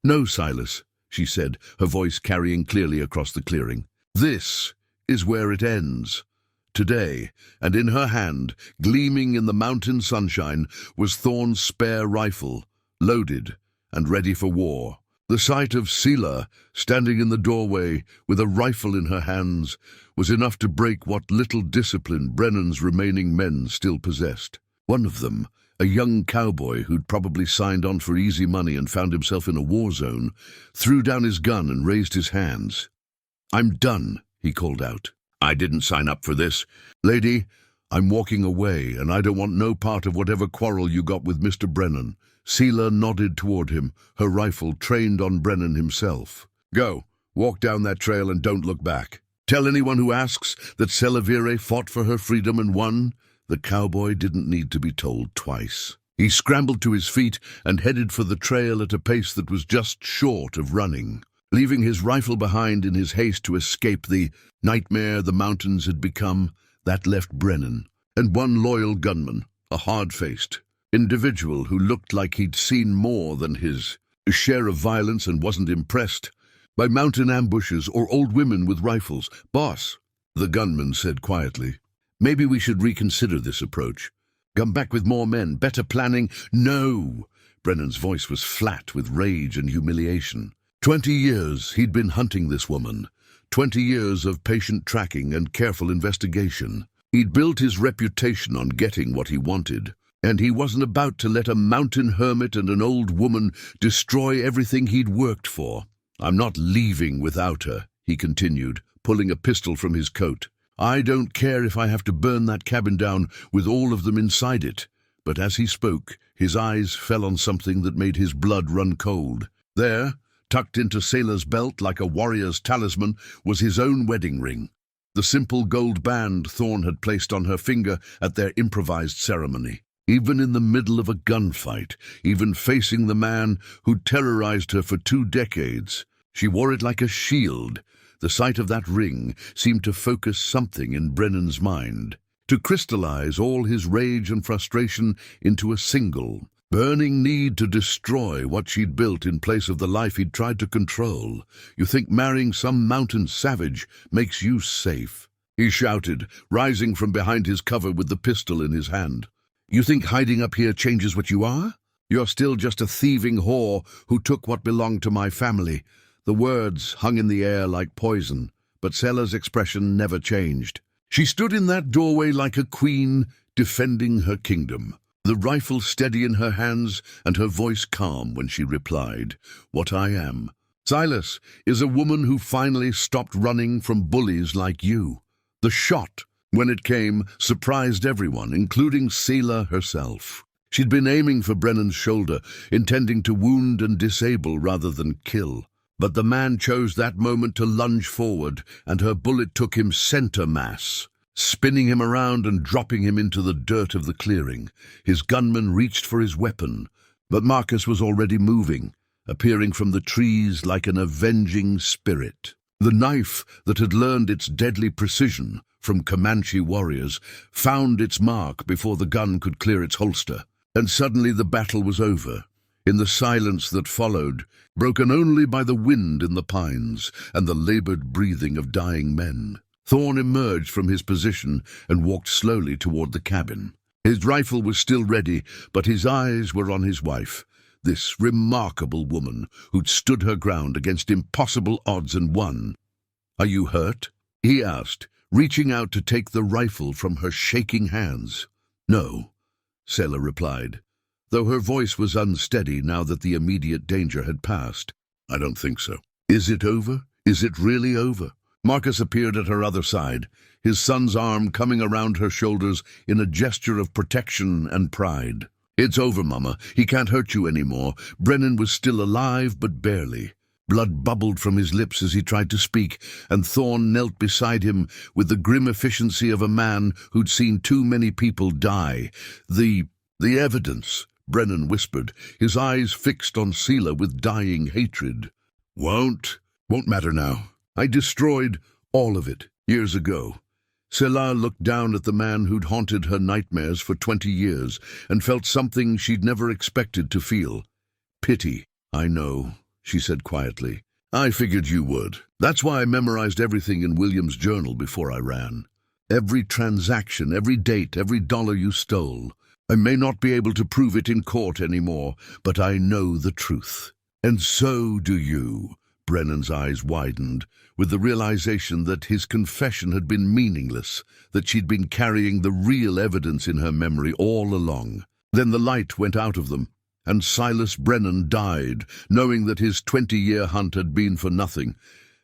"No, Silas," she said, her voice carrying clearly across the clearing. "This is where it ends. Today," and in her hand, gleaming in the mountain sunshine, was Thorne's spare rifle, loaded and ready for war. The sight of Sela standing in the doorway with a rifle in her hands was enough to break what little discipline Brennan's remaining men still possessed. One of them, a young cowboy who'd probably signed on for easy money and found himself in a war zone, threw down his gun and raised his hands. "I'm done," he called out. "I didn't sign up for this. Lady, I'm walking away, and I don't want no part of whatever quarrel you got with Mr. Brennan." Sela nodded toward him, her rifle trained on Brennan himself. "Go, walk down that trail and don't look back. Tell anyone who asks that Sela Virey fought for her freedom and won." The cowboy didn't need to be told twice. He scrambled to his feet and headed for the trail at a pace that was just short of running, leaving his rifle behind in his haste to escape the nightmare the mountains had become. That left Brennan and one loyal gunman, a hard-faced individual who looked like he'd seen more than his share of violence and wasn't impressed by mountain ambushes or old women with rifles. "Boss," the gunman said quietly, "maybe we should reconsider this approach. Come back with more men, better planning." "No!" Brennan's voice was flat with rage and humiliation. 20 years he'd been hunting this woman. 20 years of patient tracking and careful investigation. He'd built his reputation on getting what he wanted. And he wasn't about to let a mountain hermit and an old woman destroy everything he'd worked for. "I'm not leaving without her," he continued, pulling a pistol from his coat. "I don't care if I have to burn that cabin down with all of them inside it." But as he spoke, his eyes fell on something that made his blood run cold. There, tucked into Sela's belt like a warrior's talisman, was his own wedding ring. The simple gold band Thorne had placed on her finger at their improvised ceremony. Even in the middle of a gunfight, even facing the man who'd terrorized her for 2 decades, she wore it like a shield. The sight of that ring seemed to focus something in Brennan's mind, to crystallize all his rage and frustration into a single, burning need to destroy what she'd built in place of the life he'd tried to control. "You think marrying some mountain savage makes you safe?" he shouted, rising from behind his cover with the pistol in his hand. "You think hiding up here changes what you are? You're still just a thieving whore who took what belonged to my family." The words hung in the air like poison, but Sela's expression never changed. She stood in that doorway like a queen defending her kingdom, the rifle steady in her hands and her voice calm when she replied, "What I am, Silas, is a woman who finally stopped running from bullies like you." The shot, when it came, surprised everyone, including Sela herself. She'd been aiming for Brennan's shoulder, intending to wound and disable rather than kill. But the man chose that moment to lunge forward, and her bullet took him center mass, spinning him around and dropping him into the dirt of the clearing. His gunman reached for his weapon, but Marcus was already moving, appearing from the trees like an avenging spirit. The knife that had learned its deadly precision from Comanche warriors found its mark before the gun could clear its holster. And suddenly the battle was over. In the silence that followed, broken only by the wind in the pines and the labored breathing of dying men, Thorne emerged from his position and walked slowly toward the cabin. His rifle was still ready, but his eyes were on his wife, this remarkable woman who'd stood her ground against impossible odds and won. "Are you hurt?" he asked, reaching out to take the rifle from her shaking hands. "No," Sela replied, though her voice was unsteady now that the immediate danger had passed. "I don't think so." "Is it over? Is it really over?" Marcus appeared at her other side, his son's arm coming around her shoulders in a gesture of protection and pride. "It's over, Mama. He can't hurt you anymore." Brennan was still alive, but barely. Blood bubbled from his lips as he tried to speak, and Thorne knelt beside him with the grim efficiency of a man who'd seen too many people die. The evidence," Brennan whispered, his eyes fixed on Sela with dying hatred. Won't matter now. I destroyed all of it years ago." Sela looked down at the man who'd haunted her nightmares for 20 years and felt something she'd never expected to feel. "Pity." "I know," she said quietly. "I figured you would. That's why I memorized everything in William's journal before I ran. Every transaction, every date, every dollar you stole. I may not be able to prove it in court anymore, but I know the truth. And so do you." Brennan's eyes widened, with the realization that his confession had been meaningless, that she'd been carrying the real evidence in her memory all along. Then the light went out of them, and Silas Brennan died, knowing that his 20-year hunt had been for nothing.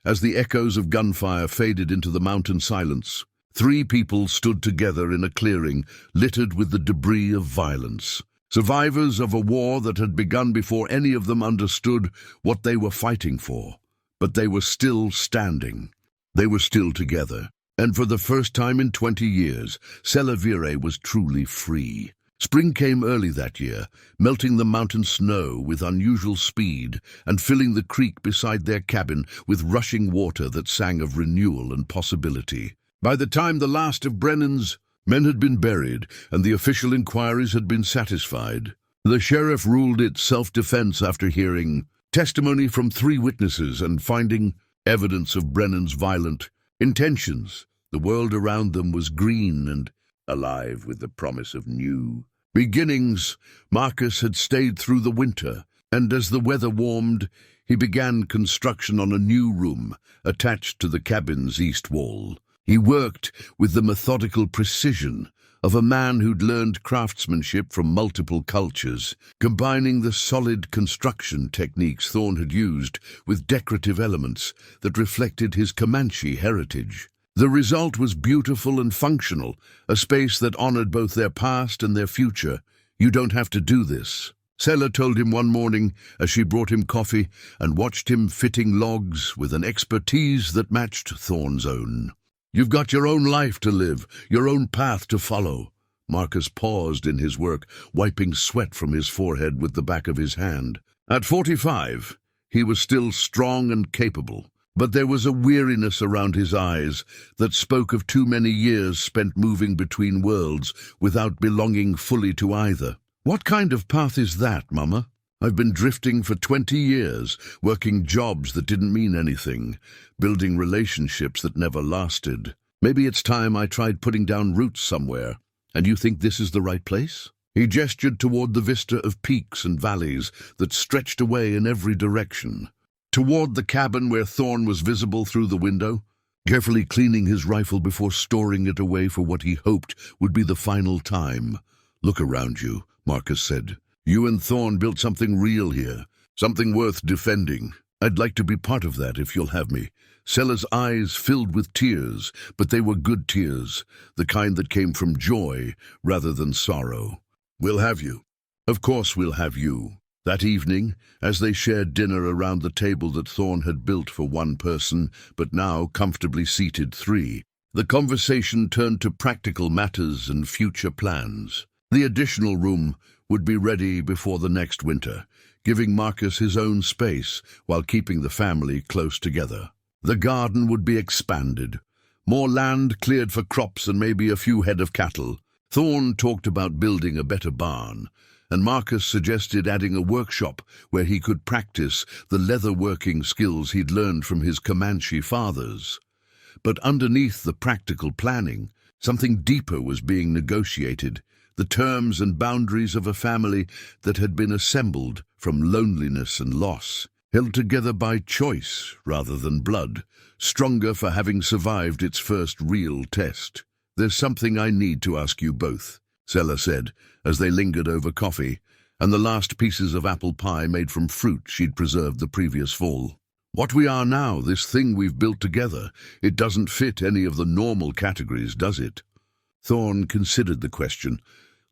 As the echoes of gunfire faded into the mountain silence, 3 people stood together in a clearing littered with the debris of violence. Survivors of a war that had begun before any of them understood what they were fighting for. But they were still standing. They were still together. And for the first time in 20 years, Sela Virey was truly free. Spring came early that year, melting the mountain snow with unusual speed and filling the creek beside their cabin with rushing water that sang of renewal and possibility. By the time the last of Brennan's men had been buried and the official inquiries had been satisfied, the sheriff ruled it self-defense after hearing testimony from 3 witnesses and finding evidence of Brennan's violent intentions. The world around them was green and alive with the promise of new beginnings. Marcus had stayed through the winter, and as the weather warmed, he began construction on a new room attached to the cabin's east wall. He worked with the methodical precision of a man who'd learned craftsmanship from multiple cultures, combining the solid construction techniques Thorne had used with decorative elements that reflected his Comanche heritage. The result was beautiful and functional, a space that honored both their past and their future. "You don't have to do this," Sela told him one morning as she brought him coffee and watched him fitting logs with an expertise that matched Thorne's own. "You've got your own life to live, your own path to follow." Marcus paused in his work, wiping sweat from his forehead with the back of his hand. At 45, he was still strong and capable, but there was a weariness around his eyes that spoke of too many years spent moving between worlds without belonging fully to either. "What kind of path is that, Mama?" "I've been drifting for 20 years, working jobs that didn't mean anything, building relationships that never lasted. Maybe it's time I tried putting down roots somewhere. And you think this is the right place?" He gestured toward the vista of peaks and valleys that stretched away in every direction. Toward the cabin where Thorne was visible through the window, carefully cleaning his rifle before storing it away for what he hoped would be the final time. "Look around you," Marcus said. "You and Thorne built something real here, something worth defending. I'd like to be part of that if you'll have me." Sela's eyes filled with tears, but they were good tears, the kind that came from joy rather than sorrow. "We'll have you. Of course we'll have you." That evening, as they shared dinner around the table that Thorne had built for one person, but now comfortably seated 3, the conversation turned to practical matters and future plans. The additional room would be ready before the next winter, giving Marcus his own space while keeping the family close together. The garden would be expanded, more land cleared for crops and maybe a few head of cattle. Thorne talked about building a better barn, and Marcus suggested adding a workshop where he could practice the leather-working skills he'd learned from his Comanche fathers. But underneath the practical planning, something deeper was being negotiated, the terms and boundaries of a family that had been assembled from loneliness and loss, held together by choice rather than blood, stronger for having survived its first real test. "There's something I need to ask you both," Sela said, as they lingered over coffee and the last pieces of apple pie made from fruit she'd preserved the previous fall. "What we are now, this thing we've built together, it doesn't fit any of the normal categories, does it?" Thorne considered the question,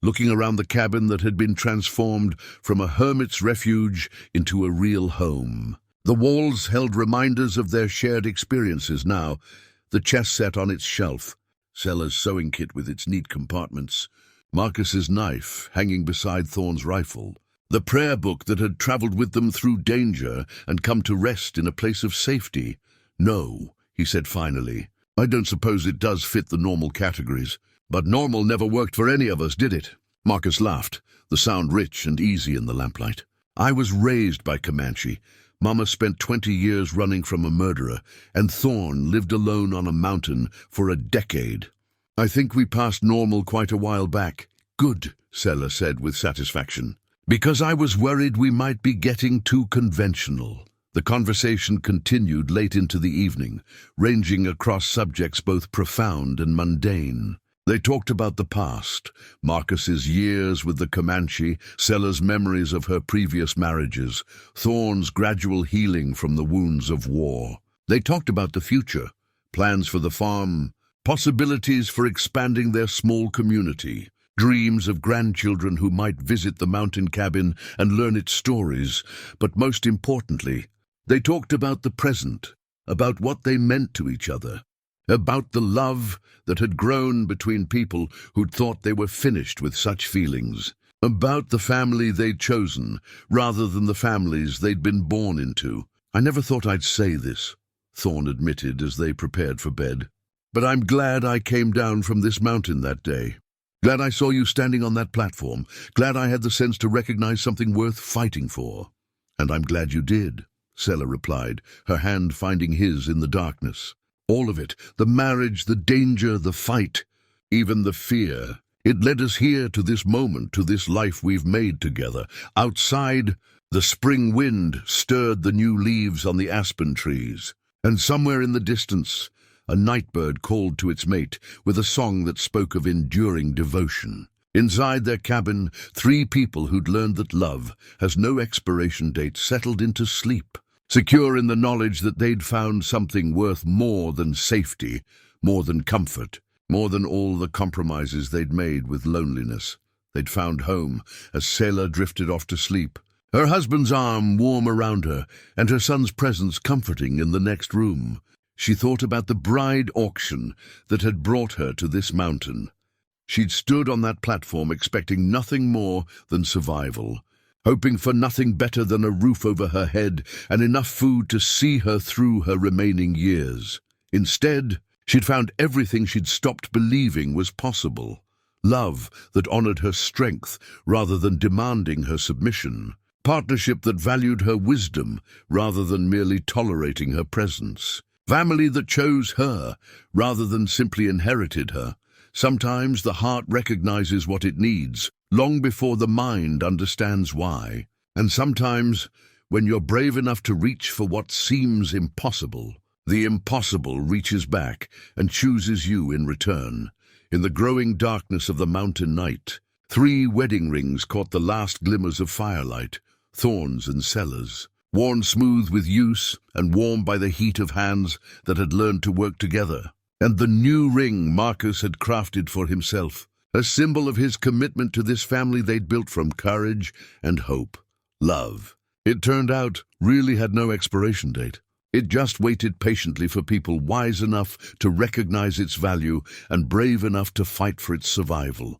looking around the cabin that had been transformed from a hermit's refuge into a real home. The walls held reminders of their shared experiences now, the chess set on its shelf, Sela's sewing kit with its neat compartments, Marcus's knife hanging beside Thorne's rifle, the prayer book that had traveled with them through danger and come to rest in a place of safety. "No," he said finally, "I don't suppose it does fit the normal categories. But normal never worked for any of us, did it?" Marcus laughed, the sound rich and easy in the lamplight. "I was raised by Comanche. Mama spent 20 years running from a murderer, and Thorne lived alone on a mountain for a decade. I think we passed normal quite a while back." "Good," Sela said with satisfaction, "because I was worried we might be getting too conventional." The conversation continued late into the evening, ranging across subjects both profound and mundane. They talked about the past, Marcus's years with the Comanche, Sela's memories of her previous marriages, Thorne's gradual healing from the wounds of war. They talked about the future, plans for the farm, possibilities for expanding their small community, dreams of grandchildren who might visit the mountain cabin and learn its stories, but most importantly, they talked about the present, about what they meant to each other, about the love that had grown between people who'd thought they were finished with such feelings, about the family they'd chosen rather than the families they'd been born into. "I never thought I'd say this," Thorne admitted as they prepared for bed, "but I'm glad I came down from this mountain that day. Glad I saw you standing on that platform. Glad I had the sense to recognize something worth fighting for." "And I'm glad you did," Sela replied, her hand finding his in the darkness. "All of it, the marriage, the danger, the fight, even the fear. It led us here to this moment, to this life we've made together. Outside, the spring wind stirred the new leaves on the aspen trees, and somewhere in the distance, a nightbird called to its mate with a song that spoke of enduring devotion. Inside their cabin, 3 people who'd learned that love has no expiration date settled into sleep, secure in the knowledge that they'd found something worth more than safety, more than comfort, more than all the compromises they'd made with loneliness. They'd found home as Sela drifted off to sleep, her husband's arm warm around her and her son's presence comforting in the next room. She thought about the bride auction that had brought her to this mountain. She'd stood on that platform expecting nothing more than survival, hoping for nothing better than a roof over her head and enough food to see her through her remaining years. Instead, she'd found everything she'd stopped believing was possible. Love that honored her strength rather than demanding her submission. Partnership that valued her wisdom rather than merely tolerating her presence. Family that chose her rather than simply inherited her. Sometimes the heart recognizes what it needs long before the mind understands why. And sometimes, when you're brave enough to reach for what seems impossible, the impossible reaches back and chooses you in return. In the growing darkness of the mountain night, 3 wedding rings caught the last glimmers of firelight, Thorne's and Sela's, worn smooth with use and warmed by the heat of hands that had learned to work together. And the new ring Marcus had crafted for himself, a symbol of his commitment to this family they'd built from courage and hope. Love, it turned out, really had no expiration date. It just waited patiently for people wise enough to recognize its value and brave enough to fight for its survival.